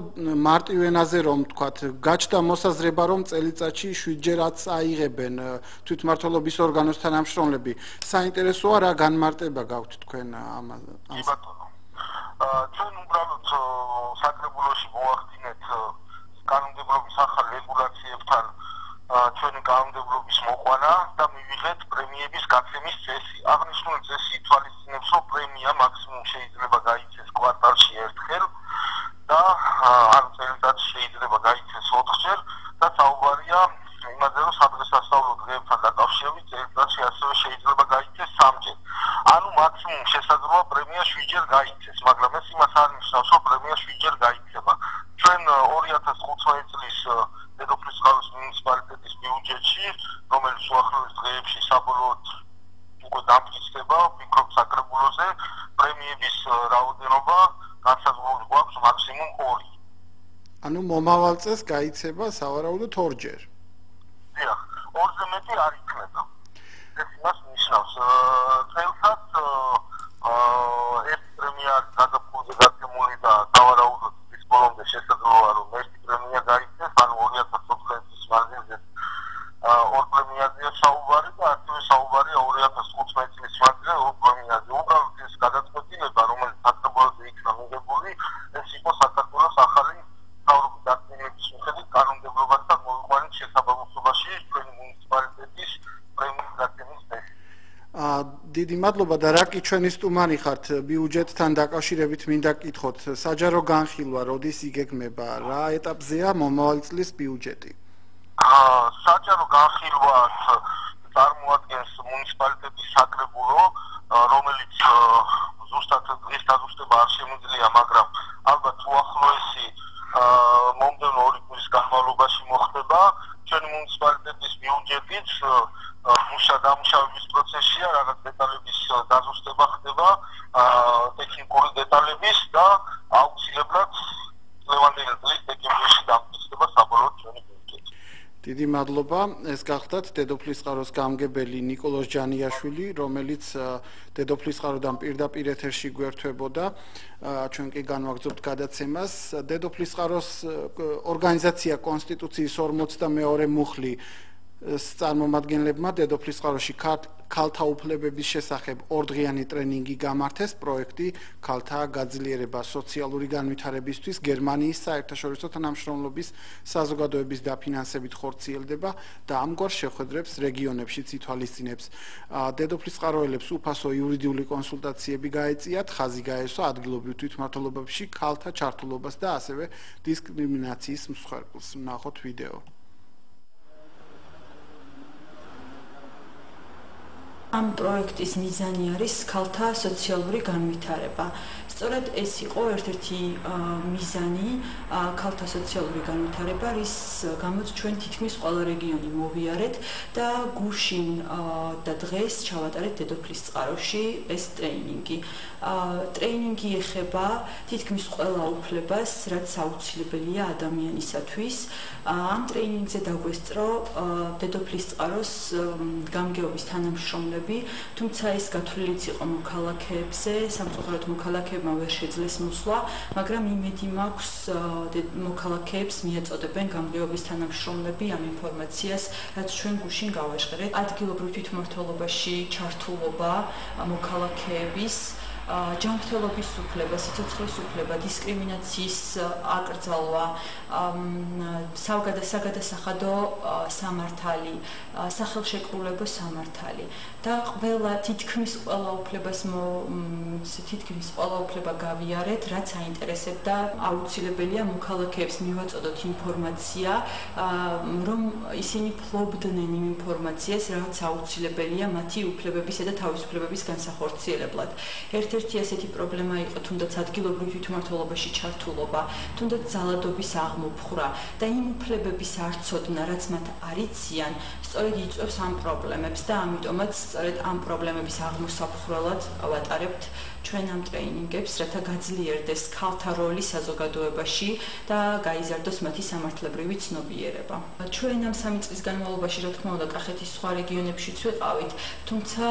მარტივ ენაზე რომ ვთქვათ, გაჩნდა მოსაზრება, რომ წელიწადში 7-ჯერაც აიღებენ თვითმმართველობის ორგანოს თანამშრომლები. საინტერესოა რა განმარტება გაქვთ თქვენ ამაზე? ჩვენ უბრალოდ საკრებულოში მოვახდინეთ კანონმდებლობის ახალ რეგულაციებთან ჩვენი კანონმდებლობის მოყვანა და მივიღეთ პრემიების გაცემის წესი. აღნიშნული წესი ითვალისწინებს, რომ პრემია მაქსიმუმ შეიძლება გაიცეს კვარტალში ერთხელ და ანუ წელიწადში შეიძლება გაიცეს 4-ჯერ და საუბარია იმაზე, რომ სადღესასწაულო დღეებთან დაკავშირებით წელიწადში ასევე შეიძლება გაიცეს 3-ჯერ. ანუ მაქსიმუმ შესაძლოა პრემია 7-ჯერ გაიცეს, მაგრამ ეს იმას არ ნიშნავს, რომ პრემია 7-ჯერ გაიცემა. ჩვენ 2015 წლის დედოფლის წყაროს მუნიციპალიტეტის ბიუჯეტში, რომელიც უახლოეს დღეებში საბოლოოდ უკვე დამტკიცდება, ვფიქრობ საკრებულოზე, პრემიების რაოდენობა განსაზღვრული გვაქვს მაქსიმუმ 2. ანუ მომავალ წელს გაიცება სავარაუდოდ 2-ჯერ. დიახ, 2-ზე მეტი არ იქნება. ეს იმას ნიშნავს, წელსაც ეს პრემია გადაფხულზე გაცემული და სავარაუდოდ ის ბოლომდე შესაძლოა რომ ერთი პრემია გაიცეს, ანუ 2014 წლის მანძილზე 2 პრემიაზეა საუბარი და ასევე საუბარია 2015 წლის მანძილზე 2 პრემიაზე. უბრალოდ ეს გადაწყვეტილება, რომელიც საკრებულოზე იქნა მიღებული, ეს იყო საქართველოს ახალი მთავრობის დადგენილების მიხედვით კანონმდებლობასთან მოიყვანეთ შესაბამისობაში ჩვენი მუნიციპალიტეტის პრემიის გაცემის წესი. დიდი მადლობა და რა კი ჩვენი სტუმარი ხართ ბიუჯეტთან დაკავშირებით მინდა გკითხოთ საჯარო განხილვა როდის იგეგმება რა ეტაპზეა მომავალ წლის ბიუჯეტი საჯარო განხილვას წარმოადგენს მუნიციპალიტეტის საკრებულო, რომელიც ზუსტად დღის დაზუსტება არ შემიძლია, მაგრამ ალბათ უახლოესი მომდევნო 2 კვირის განმავლობაში მოხდება. ჩვენი მუნიციპალიტეტის ბიუჯეტიც დამუშავების პროცესია, რაღაც დეტალების დაზუსტება ხდება, ტექნიკური დეტალების და აუცილებლად ლევანდელი წლის დეკემბერში დამტკიცდება საბოლოოდ ჩვენი ბიუჯეტი. დიდი მადლობა. ეს გახლდათ დედოფლის წყაროს გამგებელი ნიკოლოზ ჯანიაშვილი, რომელიც დედოფლის წყაროდან პირდაპირ ეთერში გვერდებოდა. ჩვენ კი განვაგრძობთ გადაცემას. დედოფლის წყაროს ორგანიზაცია კონსტიტუციის 42 მუხლი წარმომადგენლებმა დედოფლის წყაროში ქალთა უფლებების შესახებ ორდღიანი ტრენინგი გამართეს. პროექტი ქალთა გაძლიერება სოციალური განვითარებისთვის გერმანიის საერთაშორისო თანამშრომლობის საზოგადოების დაფინანსებით ხორციელდება და ამგვარ შეხვედრებს რეგიონებშიც ითვალისწინებს. დედოფლის წყაროელებს უფასო იურიდიული კონსულტაციები გაეწიათ, ხაზი გაესვა ადგილობრივ თვითმმართველობებში ქალთა ჩართულობას და ასევე დისკრიმინაციის მსხვერპლს. ვნახოთ ვიდეო. ამ პროექტის მიზანი არის ქალთა სოციალური განვითარება. სწორედ ეს იყო ერთ-ერთი მიზანი ქალთა სოციალური განვითარება, რის გამოც ჩვენ თითქმის ყველა რეგიონი მოვიარეთ და გუშინ და დღეს ჩავატარეთ დედოფლის წყაროში ეს ტრეინინგი. ტრეინინგი ეხება თითქმის ყველა უფლებას, რაც აუცილებელია ადამიანისათვის. ამ ტრეინინგზე დაგვესწრო დედოფლის წყაროს გამგეობის თანამშრომლები, თუმცა ეს გათვლილიც იყო მოქალაქეებზე, სამწუხაროდ მოქალაქეებმა ვერ შეძლეს მოსვლა, მაგრამ იმედი მაქვს მოქალაქეებს მიეწოდებენ გამგეობის თანამშრომლები ამ ინფორმაციას, რაც ჩვენ გუშინ გავაჟღერეთ. ადგილობრივ თვითმმართველობაში ჩართულობა მოქალაქეების ჯანმრთელობის უფლება, სიცოცხლის უფლება, დისკრიმინაციის აკრძალვა, საგადასახადო სამართალი, სახელშეკრულებო სამართალი და თითქმის ყველა უფლება გავიარეთ, რაც აინტერესებდა. აუცილებელია მოქალაქეებს მივაწოდოთ ინფორმაცია, რომ ისინი ფლობდნენ იმ ინფორმაციას, რაც აუცილებელია მათი უფლებებისა და თავისუფლებების განსახორციელებლად. ერთ-ერთი ასეთი პრობლემა იყო თუნდაც ადგილობრივ თვითმმართველობაში ჩართულობა, თუნდაც ძალადობის აღმოფხვრა და იმ უფლებების არცოდნა, რაც მათ არ იციან, სწორედ იწვევს ამ პრობლემებს და ამიტომაც სწორედ ამ პრობლემების აღმოსაფხვრელად ვატარებთ ჩვენ ამ ტრეინინგებს, რათა გაძლიერდეს ქალთა როლი საზოგადოებაში და გაიზარდოს მათი სამართლებრივი ცნობიერება. ჩვენ ამ 3 წლის განმავლობაში, რა თქმა უნდა, კახეთის სხვა რეგიონებშიც ვიყავით, თუმცა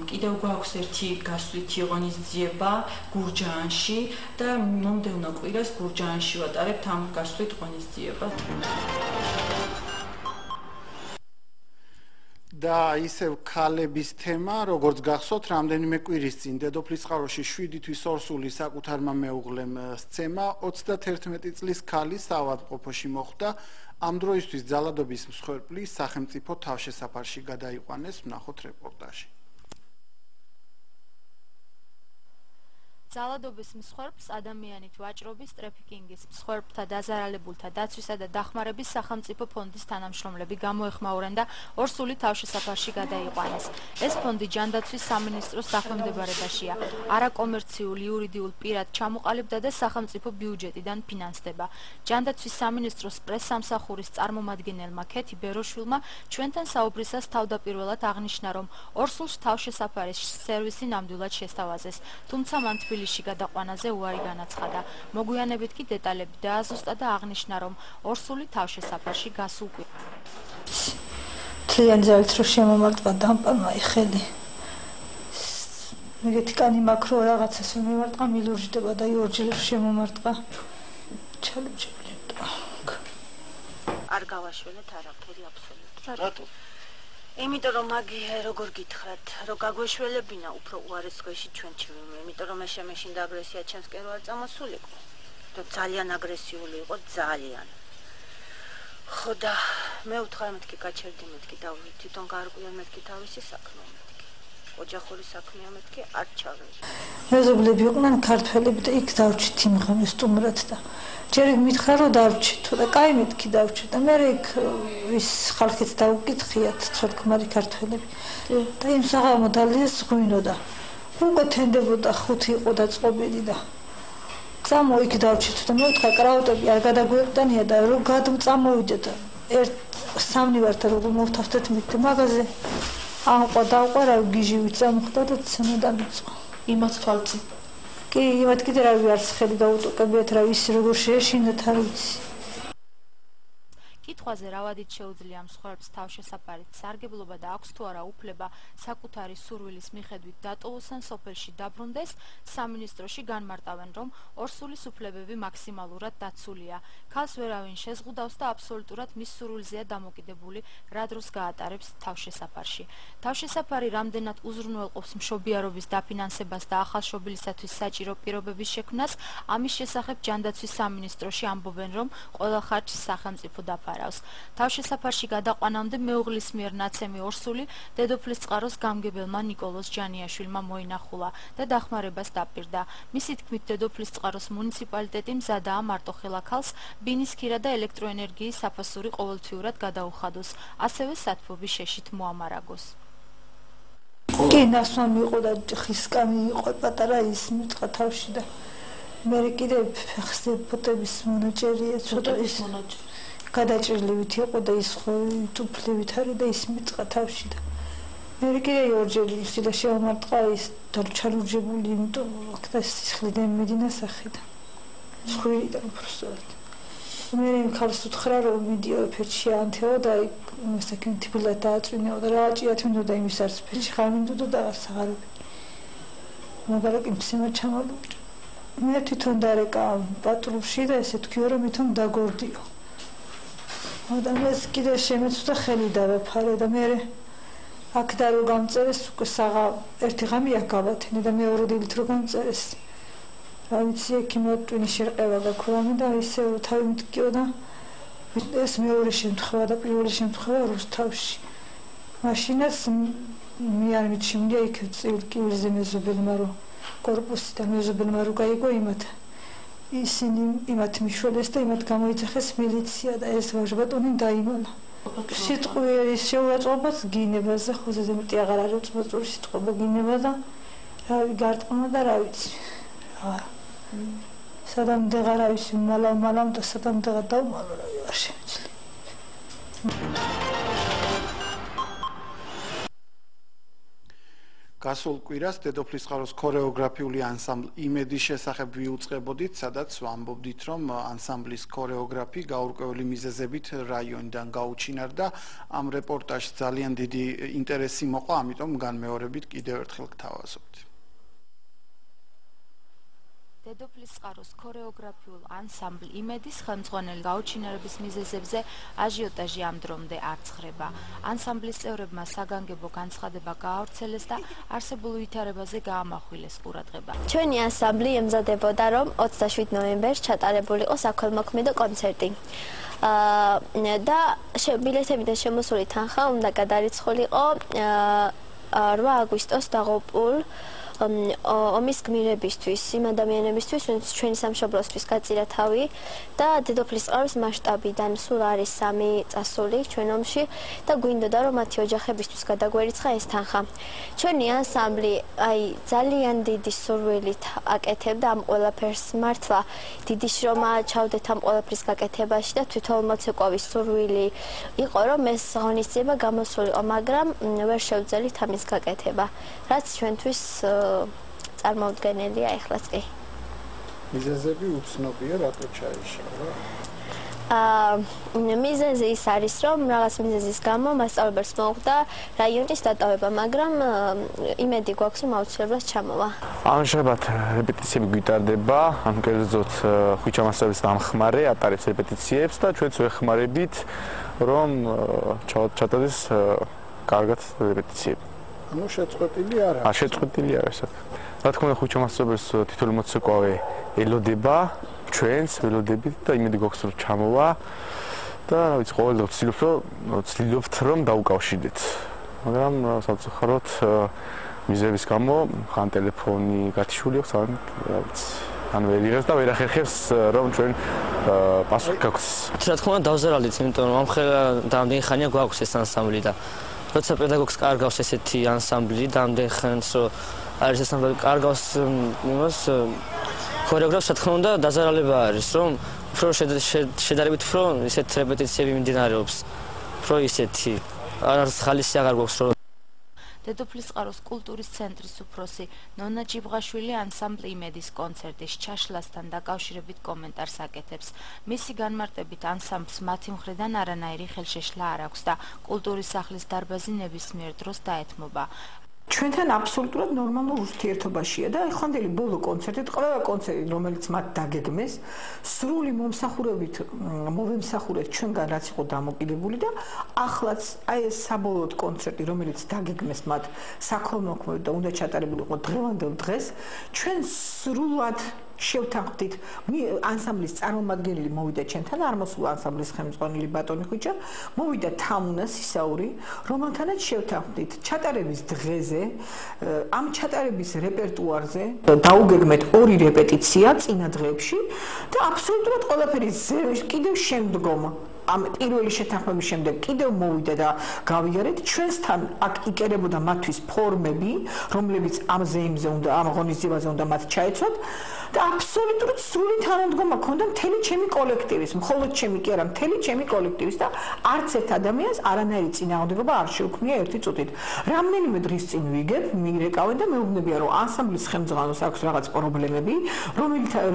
კიდევ გვაქვს ერთი გასვლითი ღონისძიება გურჯაანში და მომდევნო კვირას გურჯაანში ვატარებთ ამ გასვლით ღონისძიებას. და ისევ ქალების თემა, როგორც გახსოვთ, რამდენიმე კვირის წინ დედოფლის წყაროში 7 თვის ორსული საკუთარმა მეუღლემ სცემა 31 წლის ქალის ავადმყოფოში მოხვდა. ამ დროისთვის ძალადობის მსხვერპლი სახელმწიფო თავშესაფარში გადაიყვანეს. ვნახოთ რეპორტაჟი. ძალადობის მსხვერპლს ადამიანით ვაჭრობის, ტრაფიკინგის, მსხვერპლთა დაზარალებულთა დაცვისა და დახმარების სახელმწიფო ფონდის თანამშრომლები გამოეხმაურნენ და ორსული თავშესაფარში გადაიყვანეს. ეს ფონდი ჯანდაცვის სამინისტროს დაქვემდებარებაშია. არაკომერციული იურიდიულ პირად ჩამოყალიბდა და სახელმწიფო ბიუჯეტიდან ფინანსდება. ჯანდაცვის სამინისტროს პრესსამსახურის წარმომადგენელმა ქეთი ბეროშვილმა ჩვენთან საუბრისას თავდაპირველად აღნიშნა, რომ ორსულს თავშესაფარის სერვისი ნამდვილად შესთავაზეს, თუმცა მან თბილისში გადაყვანაზე უარი განაცხადა. მოგვიანებით კი დეტალები დააზუსტა და აღნიშნა, რომ ორსული თავშესაფარში გასულ კვირაში ძალიან ძალით რომ შემომარტყა დამპალმა ხელი. მეგეთი კანი მაქრო რაღაცას მომარტყა, მილურჯდება და იორჯილ შემომარტყა. ჩალუჩები. არ გავაშველეთ არაფერი აბსოლუტურად. რატო? იმიტომ რომ მაგი როგორ გითხრათ, რომ გაგვეშველებინა უფრო უარესქვეში ჩვენში, იმიტომ რომ ეს შემეშინდა აგრესია ჩემსკენ რო არ წამოსულიყო. და ძალიან აგრესიული იყო, ძალიან. ხო და მე ვთხარ მეთქი გაჩერდი მეთქი და თვითონ გარკვიან მეთქი თავისი საქმე მეთქი. ოჯახური საქმეა მეთქი არ ჩავენ. მეზობლები იყვნენ ქართველები და იქ დავრჩით იმ ღამე სტუმრად და ჯერ მითხრა რომ დავრჩით და კაი მეთქი დავრჩით და მე იქ ის ხალხიც დაუკითხიათ ცოლ-ქმარი ქართველები და იმ საღამო დალიეს ღვინო და უკვე თენდებოდა 5 იყო და წყობილი და წამო იქ დავრჩით და მე ვთქვა კრავატები არ გადაგვეყდანია და რომ გადმწამოვიდეთ ერთ სამნი ვართ როგორ მოვთავდეთ მით მაგაზე ამყვა დავყვა რა გიჟივით წამოხდა და ცემოდა მიწყო იმათ თვალწი კი იმათ კიდე რა ვიარც ხელი დაუტოკებიათ რა ის როგორ შეეშინათ არ ვიცი კითხვაზე რავადით შეუძლია მსხვერპლს თავშესაფარით სარგებლობა და აქვს თუ არა უფლება საკუთარი სურვილის მიხედვით დატოვოს ან სოფელში დაბრუნდეს, სამინისტროში განმარტავენ, რომ ორსულის უფლებები მაქსიმალურად დაცულია. ქალს ვერავინ შეზღუდავს და აბსოლუტურად მის სურვილზეა დამოკიდებული, რა დროს გაატარებს თავშესაფარში. თავშესაფარი რამდენად უზრუნველყოფს მშობიარობის დაფინანსებას და ახალშობილისათვის საჭირო პირობების შექმნას, ამის შესახებ ჯანდაცვის სამინისტროში ამბობენ, რომ ყველა ხარჯს სახელმწიფო დაფარავს. თავშესაფარში გადაყვანამდე მეუღლის მიერ ნაცემი ორსული დედოფლის წყაროს გამგებელმა ნიკოლოზ ჯანიაშვილმა მოინახულა და დახმარებას დაპირდა. მისი თქმით, დედოფლის წყაროს მუნიციპალიტეტი მზადაა მარტოხელა ქალს ბინის ქირა და ელექტროენერგიის საფასური ყოველთვიურად გადაუხადოს, ასევე სათბობის შეშით მოამარაგოს. კი, ნასვამი იყო და ხისკამი იყო პატარა ის მიტყვა თავში და მე კიდევ ხსნე ფოტოების მონაჭერია ცოტა ის გადაჭრილივით იყო და ის ხო თუფლივით არის და ის მიტყვა თავში და მე კიდე ორჯერ ისილა შემარტყა ის დარჩალურჯებული იმიტომ აქ და სისხლიდან მედინა სახე და ცხვირიდან უბრალოდ მე იმ ქალს უთხრა რომ მიდიო ფერში ანთეო და მოსაკენ თბილად დააწვინეო და რა ჭიათ მინდოდა იმის არც ფერში ხარ მინდოდა და არც აღარები მაგრამ იმ სიმა ჩამოვიდა მე თვითონ დარეკა პატრულში და ესე თქვიო რომ მithom დაგორდიო და ეს კიდე შემეცდა ხელი დავაფარე და მე აქ და რო გამწერეს უკვე საღა ერთი ღამე აქ გავათენე და მეორე დილით რო გამწერეს რა ვიცი იქ მოტვინი შერყევა გაქრომი და ისე თავი მткиო და ეს მეორე შემთხვევა და პირველი შემთხვევა რუსთავში მაშინაც მე არ მიჩვენია იქ წილკილზე მეზობელმა რო კორპუსი და მეზობელმა რო გაიგო იმათ ისინი იმათ მიშველეს და იმათ გამოიძახეს მილიცია და ეს ვაჟბატონი დაიმალა. სიტყვის შეუწყობაც გინებაზე ხოზე მეტი აღარ არის უწმოწური სიტყვა გინება და რავი გარტყმა და რა ვიცი. სადამდეღა რა ვიცი მალამ და სადამდეღა დავმალო რა არ შემიძლია. გასულ კვირას დედოფლის წყაროს ქორეოგრაფიული ანსამბლ იმედის შესახებ ვიუწყებოდით, სადაც ვამბობდით, რომ ანსამბლის ქორეოგრაფი გაურკვეველი მიზეზებით რაიონიდან გაუჩინარდა. ამ რეპორტაჟს ძალიან დიდი ინტერესი მოყვა, ამიტომ განმეორებით კიდევ ერთხელ გთავაზობთ. დედოფლის წყაროს ქორეოგრაფიულ ანსამბლ იმედის ხელმძღვანელი გაუჩინარების მიზეზებზე აჟიოტაჟი ამ დრომდე არ ცხრება. ანსამბლის წევრებმა საგანგებო განცხადება გაავრცელეს და არსებულ ვითარებაზე გაამახვილეს ყურადღება. ჩვენი ანსამბლი ემზადებოდა, რომ 27 ნოემბერს ჩატარებულიყო საქველმოქმედო კონცერტი. და ბილეთები და შემოსული თანხა უნდა გადარიცხულიყო 8 აგვისტოს დაღუპულ ომის გმირებისთვის, იმ ადამიანებისთვის, ვინც ჩვენი სამშობლოსთვის გაწირა თავი და დედოფლის წყაროს მასშტაბიდან სულ არის 3 წასული ჩვენ ომში და გვინდოდა რომ მათი ოჯახებისთვის გადაგვერიცხა ეს თანხა. ჩვენი ანსამბლი აი ძალიან დიდი სურვილით აკეთებდა ამ ყველაფერს, მართლა დიდი შრომა ჩავდეთ ამ ყველაფრის გაკეთებაში და თვითონ მოცეკვავის სურვილი იყო რომ ეს ღონისძიება გამოსულიყო, მაგრამ ვერ შევძელით ამის გაკეთება, რაც ჩვენთვის წარმოუდგენელია ეხლაც კი. მიზეზები უცნობია, რატო ჩაიშალა? მიზეზი ის არის, რომ რაღაც მიზეზის გამო მასწავლებელს მოუხდა რაიონის დატოვება, მაგრამ იმედი გვაქვს, რომ აუცილებლად ჩამოვა. ამჟამად რეპეტიციები გვიტარდება, ამ კერძოდ ხვიჩა მასწავლებლის დამხმარე ატარებს რეპეტიციებს და ჩვენც ვეხმარებით, რომ ჩატარდეს კარგად რეპეტიციები. Ну, შეწყვეტილი არა. შეწყვეტილი არა, რა თქმა უნდა, ხვიჩა მასწავლებლის თითოეული მოცეკვავე ელოდება ჩვენს ველოდებით და იმედი გვაქვს რომ ჩამოვა და რა ვიცი, ყოველდღე ვცდილობთ რომ დავუკავშირდეთ. მაგრამ სამწუხაროდ მიზების გამო ხან ტელეფონი გათიშული აქვს, ან ვერ იღებს და ვერ ახერხებს რომ ჩვენ პასუხი გაგვცეს. რა თქმა უნდა დავზარალდით, იმიტომ რომ ამხელა რამდენი ხანია გვაქვს ეს ანსამბლი და როცა პედაგოგს კარგავს ესეთი ანსამბლი და რამდენი ხანს რომ არის ეს ანსამბლი კარგავს იმას ქორეოგრაფს, რა თქმა უნდა დაზარალება არის, რომ უფრო შედარებით უფრო ისეთ რეპეტიციები მიმდინარეობს, უფრო ისეთი არ ხალისი აღარ გვაქვს რომ დედოფლისწყაროს კულტურის ცენტრის უფროსი ნონა ჯიბღაშვილი ანსამბლ იმედის კონცერტის ჩაშლასთან დაკავშირებით კომენტარს აკეთებს. მისი განმარტებით ანსამბლს მათი მხრიდან არანაირი ხელშეშლა არ აქვს და კულტურის სახლის დარბაზი ნებისმიერ დროს დაეთმობა. ჩვენთან აბსოლუტურად ნორმალურ ურთიერთობაშია და ეხანდელი ბოლო კონცერტით, ყველა კონცერტი, რომელიც მათ დაგეგმეს, სრული მომსახურებით მოვემსახურეთ ჩვენგან რაც იყო დამოკიდებული და ახლაც აი ეს საბოლოო კონცერტი, რომელიც დაგეგმეს მათ საქველმოქმედო და უნდა ჩატარებულიყო დღევანდელ დღეს, ჩვენ სრულად შევთანხმდით ანსამბლის წარმომადგენელი მოვიდა ჩვენთან, არ მოსულა ანსამბლის ხელმძღვანელი ბატონი ხუჭა, მოვიდა თამუნას ისაური, რომელთანაც შევთანხმდით ჩატარების დღეზე, ამ ჩატარების რეპერტუარზე დაუგეგმეთ 2 რეპეტიცია წინა დღეებში და აბსოლუტურად ყველაფერი კიდევ შემდგომ ამ პირველი შეთანხმების შემდეგ კიდევ მოვიდა და გავიარეთ ჩვენსთან აქ იკერებოდა მათთვის ფორმები, რომლებიც ამ ზეიმზე უნდა, ამ ღონისძიებაზე უნდა მათ ჩაეცვათ და აბსოლუტურად სრული თანადგომა ქონდა მთელი ჩემი კოლექტივის, მხოლოდ ჩემი კი არა, მთელი ჩემი კოლექტივის და არც ერთ ადამიანს არანაირი წინააღმდეგობა არ შეუქმნია ერთი წუთით. რამდენიმე დღის წინ ვიგებ, მირეკავენ და მეუბნებიან, რომ ანსამბლის ხელმძღვანელს აქვს რაღაც პრობლემები,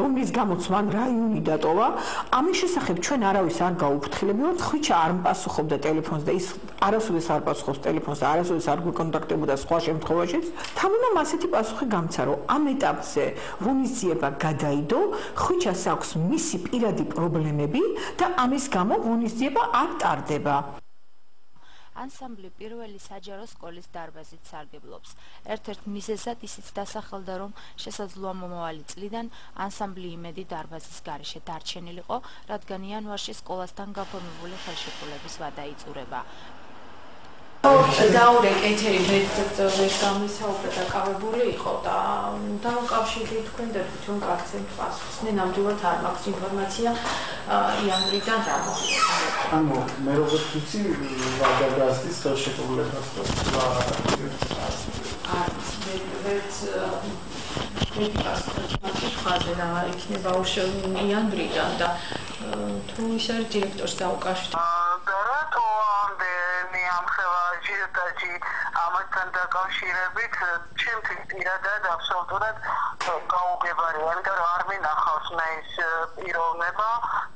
რომლის გამოც მან რაიონი დატოვა. ამის შესახებ ჩვენ არავის არ გაუფრთხილებიოთ, ხვიჩა არ მპასუხობდა ტელეფონს და ის არასოდეს არ პასუხობს ტელეფონს და არასოდეს არ გვიკონტაქტებოდა სხვა შემთხვევაშიც. თამუნამ ასეთი პასუხი გამცა, რომ ამ ეტაპზე ღონისძიება გადაიდო, ხვიჩას აქვს მისი პირადი პრობლემები და ამის გამო ღონისძიება არ ტარდება. ანსამბლი პირველი საჯარო სკოლის დარბაზით სარგებლობს. ერთ-ერთ მიზეზად ისიც დასახელდა, რომ შესაძლოა მომავალი წლიდან ანსამბლი იმედი დარბაზის გარეშე დარჩენილიყო, რადგან იანვარში სკოლასთან გაფორმებული ხელშეკრულების ვადა იწურება. დაურეკ ეთერი ვერც გამისაუბრა დაკავებული იყო და დავკავშირდი თქვენ და თვითონ გაქცევთ პასუხს. მე ნამდვილად არ მაქვს ინფორმაცია იანვრიდან რა მოხდა. ანუ მე როგორც ვიცი, ვადაგასის ხელშეკრულებას ვერც ხაზე რა იქნება უშევი იანვრიდან და თუ ის არის დირექტორს დავკავშირდი. ამასთან დაკავშირებით ჩემთვის პირადად აბსოლუტურად გაუგებარია, იმიტომ რომ არ მინახავს მე ის პიროვნება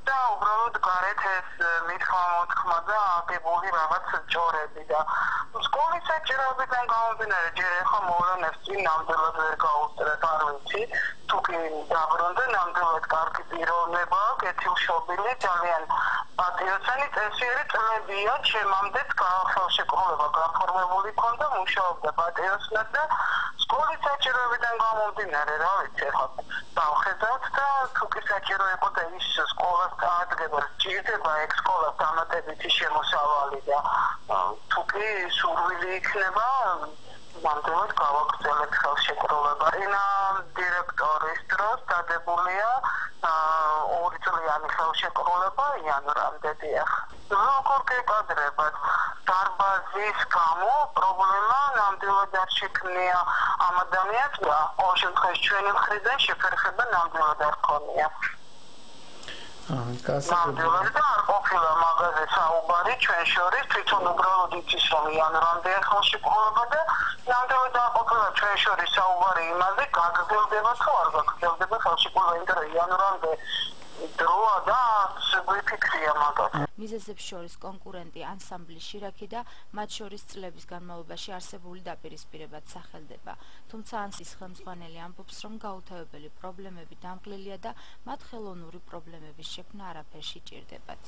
და უბრალოდ გარეთ ეს მithმა-მოთქმა და აგებული რაღაც ჯორები და სკოლის საჭიროებიდან გამომდინარე ჯერ ახლა მოვლენებს წინ ნამდვილად ვერ გაუსწრებ, არ ვიცი, თუ კი დაბრუნდა ნამდვილად კარგი პიროვნება, კეთილშობილი, ძალიან პატრიოტული წესიერი წლებია, ჩემამდეც ხელშეკრულება გაფორმებული ქონდა, მუშაობდა პატრიოტულად და სკოლის საჭიროებიდან გამომდინარე, რა ვიცი, ახლა დავხედავთ და თუ კი საჭირო იყო და ის სკოლას წაადგება, სჭირდება ეგ სკოლას დამატებითი შემოსავალი და თუ კი სურვილი იქნება, ნამდვილად გავაგრძელებთ ხელშეკრულება. წინა დირექტორის დროს დადებულია 2 წლიანი ხელშეკრულება იანვრამდე დიახ. როგორ გეკადრებათ დარბაზის გამო პრობლემა ნამდვილად არ შექმნია ამ ადამიანს და ყოველ შემთხვევაში ჩვენი მხრიდან შეფერხება ნამდვილად არ ქონია. ნამდვილად არ ყოფილა მაგაზე საუბარი ჩვენ შორის, თვითონ უბრალოდ იცის რომ იანვრამდე ხელშეკრულება და ნამდვილად არ ყოფილა ჩვენ შორის საუბარი იმაზე, გაგრძელდება თუ არ გაგრძელდება ხელშეკრულება, იმიტომ რომ იანვრამდე დროა და შეგვიფიქრია მაგათ. მიზეზებს შორის კონკურენტი ანსამბლი შირაქი და მათ შორის წლების განმავლობაში არსებული დაპირისპირებაც სახელდება. თუმცა ანსის ხელმძღვანელი ამბობს, რომ გაუთავებელი პრობლემები დამკლილია და მათ ხელოვნური პრობლემების შექმნა არაფერ შეჭირდებათ.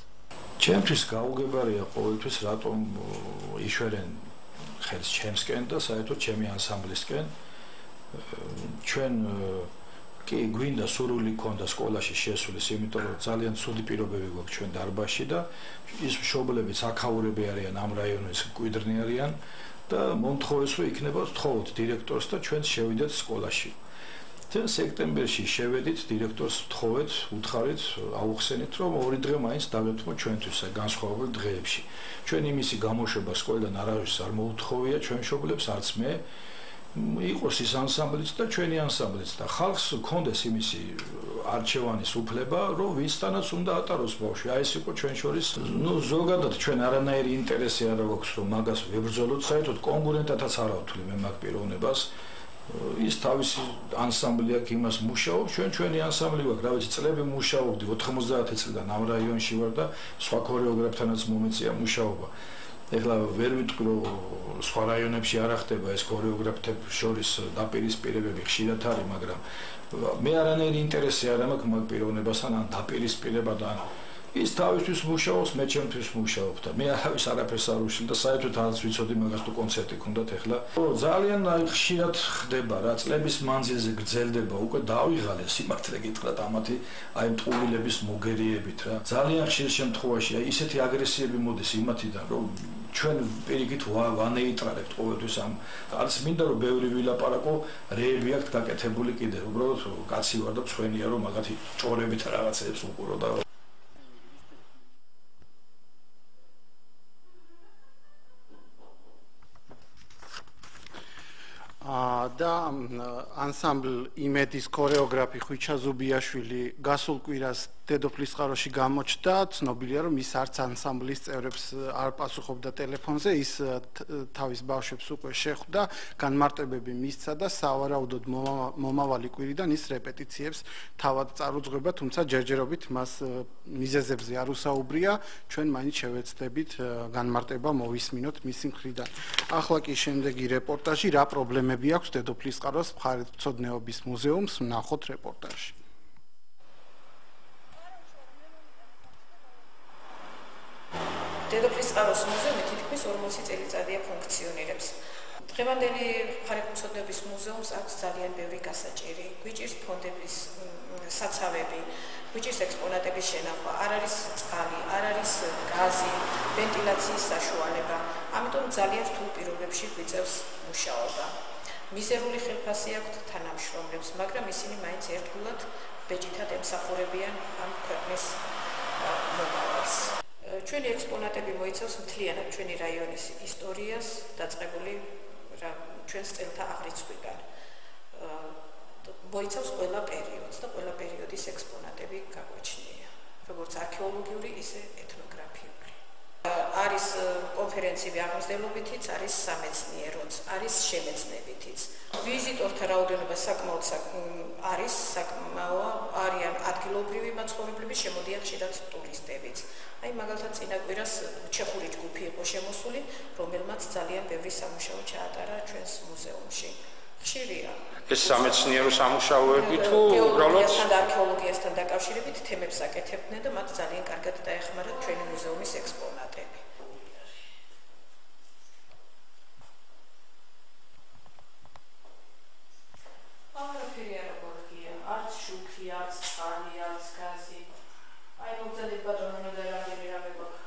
ჩემთვის გაუგებარია ყოველთვის რატომ იშვერენ ხელს ჩემსკენ და საერთოდ ჩემი ანსამბლისკენ. ჩვენ კი გვინდა სურვილი ქონდა სკოლაში შესulis, იმიტომ რომ ძალიან ცუდი პირობები გვაქვს ჩვენ დარბაზში და ის მშობლებიც აქაურები არიან ამ რაიონის მკვიდრნი არიან და მომთხოვეს რომ იქნება თხოვოთ დირექტორს და ჩვენც შევიდეთ სკოლაში. Ten სექტემბერში შევედით დირექტორს თხოვეთ, უთხარით, აუხსენით რომ ორი დღე მაინც დავეთმო ჩვენთვის განსხვავებულ დღეებში. ჩვენ იმისი გამოშვება სკოლიდან არავის არ მოუთხოვია ჩვენ მშობლებს არც მე. Იყოს ის ანსამბლიც და ჩვენი ანსამბლიც და ხალხს გქონდეს იმისი არჩევანის უფლება, რომ ვისთანაც უნდა ატაროს ბავშვი. აი ეს იყო ჩვენ შორის, ზოგადად ჩვენ არანაირი ინტერესი არ აქვს რომ მაგას ვებრძოლოთ, საერთოდ კონკურენტათაც არ ავთვლი მე მაგ პიროვნებას. Ის თავისი ანსამბლი აქვს იმას მუშაობს, ჩვენი ანსამბლი აქვს, რა ვიცი, წლები მუშაობდი, 90 წლიდან ამ რაიონში ვარ და სხვა ქორეოგრაფთანაც მომეწია მუშაობა. ეხლა ვერ ვიტყვი რომ სხვა რაიონებში არ ახდება ეს ქორეოგრაფთებს შორის დაპირისპირებები ხშირად არის, მაგრამ მე არანაირი ინტერესი არ მაქვს მაგ პიროვნებასთან ან დაპირისპირებად ან ის თავისთვის მუშაობს, მე ჩემთვის მუშაობ და მე არავის არაფერს არ უშლი და საერთოდ არც ვიცოდი მაგას თუ კონცერტი ქონდათ ეხლა. ძალიან ხშირად ხდება რა, წლების მანძილზე გრძელდება, უკვე დავიღალე სიმართლე გითხრათ ამათი აი მტყუილების მოგერიებით რა. ძალიან ხშირ შემთხვევაში აი ისეთი აგრესიები მოდის იმათიდან, რომ ჩვენ პირიქით ვანეიტრალებთ ყოველთვის ამ არც მინდა რომ ბევრი ვილაპარაკო, რეები აქვთ გაკეთებული კიდე, უბრალოდ კაცი ვარ და მშვენია რომ მაგათი ჭორებით რაღაცებს უყურო და და ანსამბლ იმედის ქორეოგრაფი ხვიჩა ზუბიაშვილი გასულ კვირას დედოფლისწყაროში გამოჩნდა, ცნობილია რომ ის არც ანსამბლის წევრებს არ პასუხობდა ტელეფონზე, ის თავის ბავშვებს უკვე შეხვდა, განმარტებები მისცა და სავარაუდოდ მომავალი კვირიდან ის რეპეტიციებს თავად წარუძღვება, თუმცა ჯერჯერობით მას მიზეზებზე არ უსაუბრია, ჩვენ მაინც შევეცდებით განმარტება მოვისმინოთ მისი მხრიდან. ახლა კი შემდეგი რეპორტაჟი, რა პრობლემები აქვს დედოფლისწყაროს მხარეთმცოდნეობის მუზეუმს, ვნახოთ რეპორტაჟი. დედოფლისწყაროს მუზეუმი თითქმის 40 წელიწადია ფუნქციონირებს. დღევანდელი მხარეთმცოდნეობის მუზეუმს აქვს ძალიან ბევრი გასაჭირი. გვიჭირს ფონდების საცავები, გვიჭირს ექსპონატების შენახვა, არ არის წყალი, არ არის გაზი, ვენტილაციის საშუალება. ამიტომ ძალიან რთულ პირობებში გვიწევს მუშაობა. მიზერული ხელფასი აქვთ თანამშრომლებს, მაგრამ ისინი მაინც ერთგულად ბეჭითად ემსახურებიან ამ ქვეყნის მომავალს. ჩვენი ექსპონატები მოიცავს მთლიანად ჩვენი რაიონის ისტორიას, დაწყებული ჩვენს წელთა აღრიცხვიდან. მოიცავს ყველა პერიოდს და ყველა პერიოდის ექსპონატები გაგვაჩნია, როგორც არქეოლოგიური, ისე ეთნოგრაფიული. არის კონფერენციები აღმზრდელობითიც, არის სამეცნიეროც, არის შემეცნებითიც. ვიზიტორთა რაოდენობა საკმაოდ არიან ადგილობრივი მაცხოვრებლები, შემოდიან ხშირად ტურისტებიც. აი მაგალითად წინა კვირას ჩეხური ჯგუფი იყო შემოსული, რომელმაც ძალიან ბევრი სამუშაო ჩაატარა ჩვენს მუზეუმში. ხშირია. ეს სამეცნიერო სამუშაოები თუ უბრალოდ არქეოლოგიასთან დაკავშირებით თემებს აკეთებდნენ და მათ ძალიან კარგად დაეხმარათ ჩვენი მუზეუმის ექსპონატები. არაფერი არ გორგია, არც შუქი, არც წყალი, არც გაზი. აი მოგზადეთ პატრონო და რამდენი რამე გვაქვს.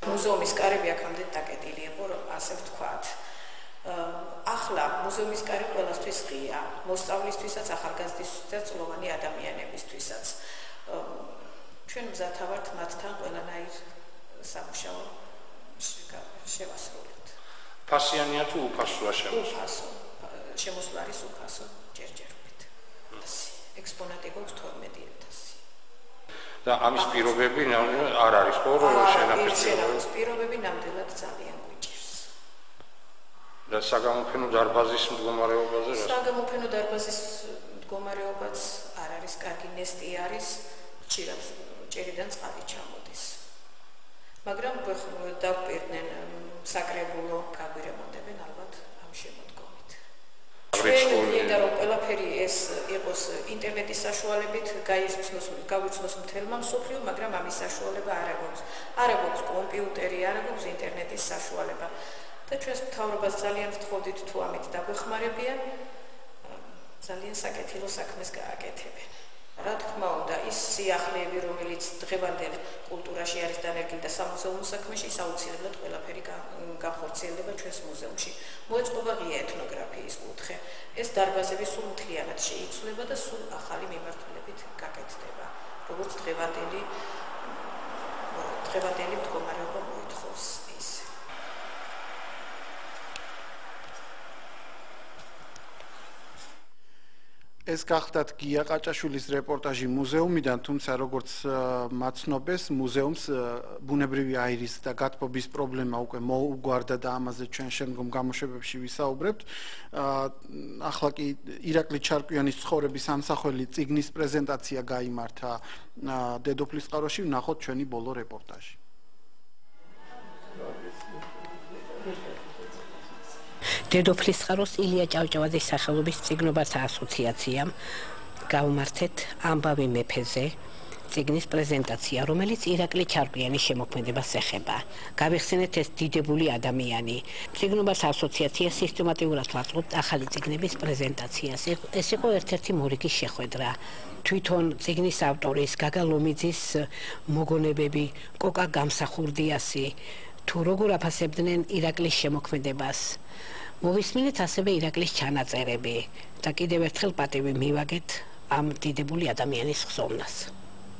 მუზეუმის კარები აქამდე დაკეტილი იყო, რომ ასე ვთქვათ. ახლა მუზეუმის კარი ყველასთვის ღია, მოსწავლისთვისაც, ახალგაზრდისთვისაც, წლოვანი ადამიანებისთვისაც. ჩვენ მზათავართ მათთან ყველანაირ სამუშაო შევასრულოთ. ფასიანია თუ უფასოა შემოსვლა? უფასო. შემოსვლა არის უფასო ჯერჯერობით. ექსპონატი გვაქვს 12,000. და ამის პირობები არ არის ხო შენახების პირობები ნამდვილად ძალიან გვიჭირს. და საგამოფენო დარბაზის მდგომარეობაზე რა? საგამოფენო დარბაზის მდგომარეობაც არ არის კარგი, ნესტი არის, ხშირად ჭერიდან წყალი ჩამოდის. მაგრამ დაგვპირდნენ საკრებულო გაგვირემონტებენ ალბათ ამ შემოდგომით. ჩვენ რომ ყველაფერი ეს იყოს ინტერნეტის საშუალებით გავიცნოს მთელმა მსოფლიომ, მაგრამ ამის საშუალება არ აქვს. არ აქვს კომპიუტერი, არ აქვს ინტერნეტის საშუალება. და ჩვენს მთავრობას ძალიან ვთხოვდით თუ ამით დაგვეხმარებიან. ძალიან საკეთილო საქმეს გააკეთებენ. რა თქმა უნდა, ის სიახლეები, რომელიც დღევანდელ კულტურაში არის დანერგილი და სამუზეუმო საქმეში, ის აუცილებლად ყველაფერი განხორციელდება ჩვენს მუზეუმში. მოეწყობა ღია ეთნოგრაფიის კუთხე. ეს დარბაზები სულ მთლიანად შეიცვლება და სულ ახალი მიმართულებით გაკეთდება, როგორც დღევანდელი მდგომარეობა მოითხოვს ის. ეს გახდათ გია ყაჭაშვილის რეპორტაჟი მუზეუმიდან, თუმცა როგორც მაცნობეს, მუზეუმს ბუნებრივი აირის და გათბობის პრობლემა უკვე მოუგვარდა და ამაზე ჩვენ შემდგომ გამოშვებებში ვისაუბრებთ. ახლა კი ირაკლი ჩარკვიანის ცხოვრების ამსახველი წიგნის პრეზენტაცია გაიმართა დედოფლისწყაროში, ვნახოთ ჩვენი ბოლო რეპორტაჟი. დედოფლისწყაროს ილია ჭავჭავაძის სახელობის წიგნობათა ასოციაციამ გაუმართეთ ამბავი მეფეზე წიგნის პრეზენტაცია, რომელიც ირაკლი ჩარკვიანის შემოქმედებას ეხება. გავიხსენეთ ეს დიდებული ადამიანი. წიგნობათა ასოციაცია სისტემატიურად ვაწყობთ ახალი წიგნების პრეზენტაციას. ეს იყო ერთ-ერთი მორიგი შეხვედრა. თვითონ წიგნის ავტორის გაგა ლომიძის მოგონებები, კოკა გამსახურდიასი თუ როგორ აფასებდნენ ირაკლის შემოქმედებას. მოვისმინეთ ასევე ირაკლის ჩანაწერები და კიდევ ერთხელ პატივი მივაგეთ ამ დიდებული ადამიანის ხსოვნას.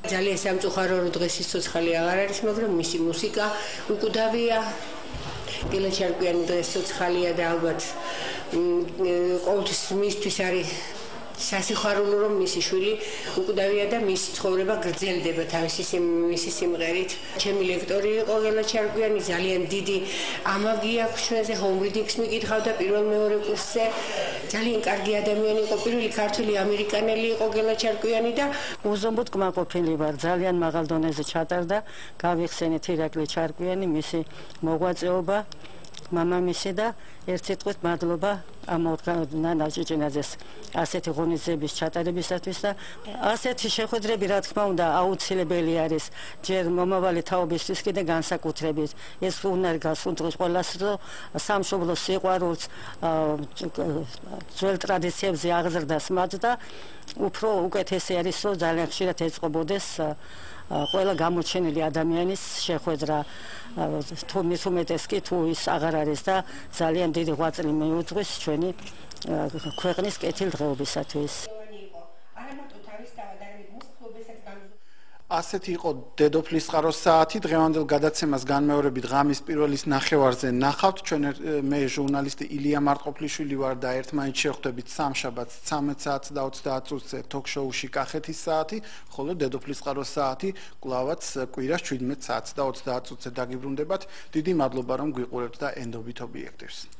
ძალიან სამწუხარო რომ დღეს ის ცოცხალი აღარ არის, მაგრამ მისი მუსიკა უკვდავია. ილია ჩარკვიანი დღეს ცოცხალია და ალბათ ყოველთვის მისთვის არის სასიხარულო რომ მისი შვილი უკვდავია და მისი ცხოვრება გრძელდება მისი სიმღერით. ჩემი ლექტორი იყო ილია ჩარკვიანი, ძალიან დიდი ამაგი აქვს ჩვენზე, home readings მიკითხავდა პირველ-მეორე კურსზე. ძალიან კარგი ადამიანი იყო, პირველი ქართული ამერიკანელი იყო ილია ჩარკვიანი და უზომოდ კმაყოფილი ვარ, ძალიან მაღალ დონეზე ჩატარდა. გავიხსენეთ ირაკლი ჩარკვიანი, მისი მოღვაწეობა, მამამისი და ერთ სიტყვით მადლობა ამ ნანა ჭიჭინაძეს ასეთი ღონისძიების ჩატარებისათვის და ასეთი შეხვედრები რა თქმა უნდა აუცილებელი არის ჯერ მომავალი თაობისთვის კიდე განსაკუთრებით. ეს უნარ გასუნთქოს ყველას, რომ სამშობლოს სიყვარულს ძველ ტრადიციებზე აღზრდას მათ და უფრო უკეთესი არის, რომ ძალიან ხშირად ეწყობოდეს ყველა გამოჩენილი ადამიანის შეხვედრა. თუ მის უმეტეს კი თუ ის აღარ არის და ძალიან დიდი ღვაწლი მიუძღვის ჩვენი ქვეყნის კეთილდღეობისათვის. ასეთი იყო დედოფლისწყაროს საათი. დღევანდელ გადაცემას განმეორებით ღამის პირველის ნახევარზე ნახავთ. მე ჟურნალისტი ილია მარტყოფლიშვილი ვარ და ერთმანეთს შევხვდებით სამშაბათს 13 საათს და 30 წუთზე თოქ-შოუში კახეთის საათი, ხოლო დედოფლისწყაროს საათი კვლავაც კვირას 17 საათს და 30 წუთზე დაგიბრუნდებათ. დიდი მადლობა რომ გვიყურებთ და ენდობით ობიექტივს.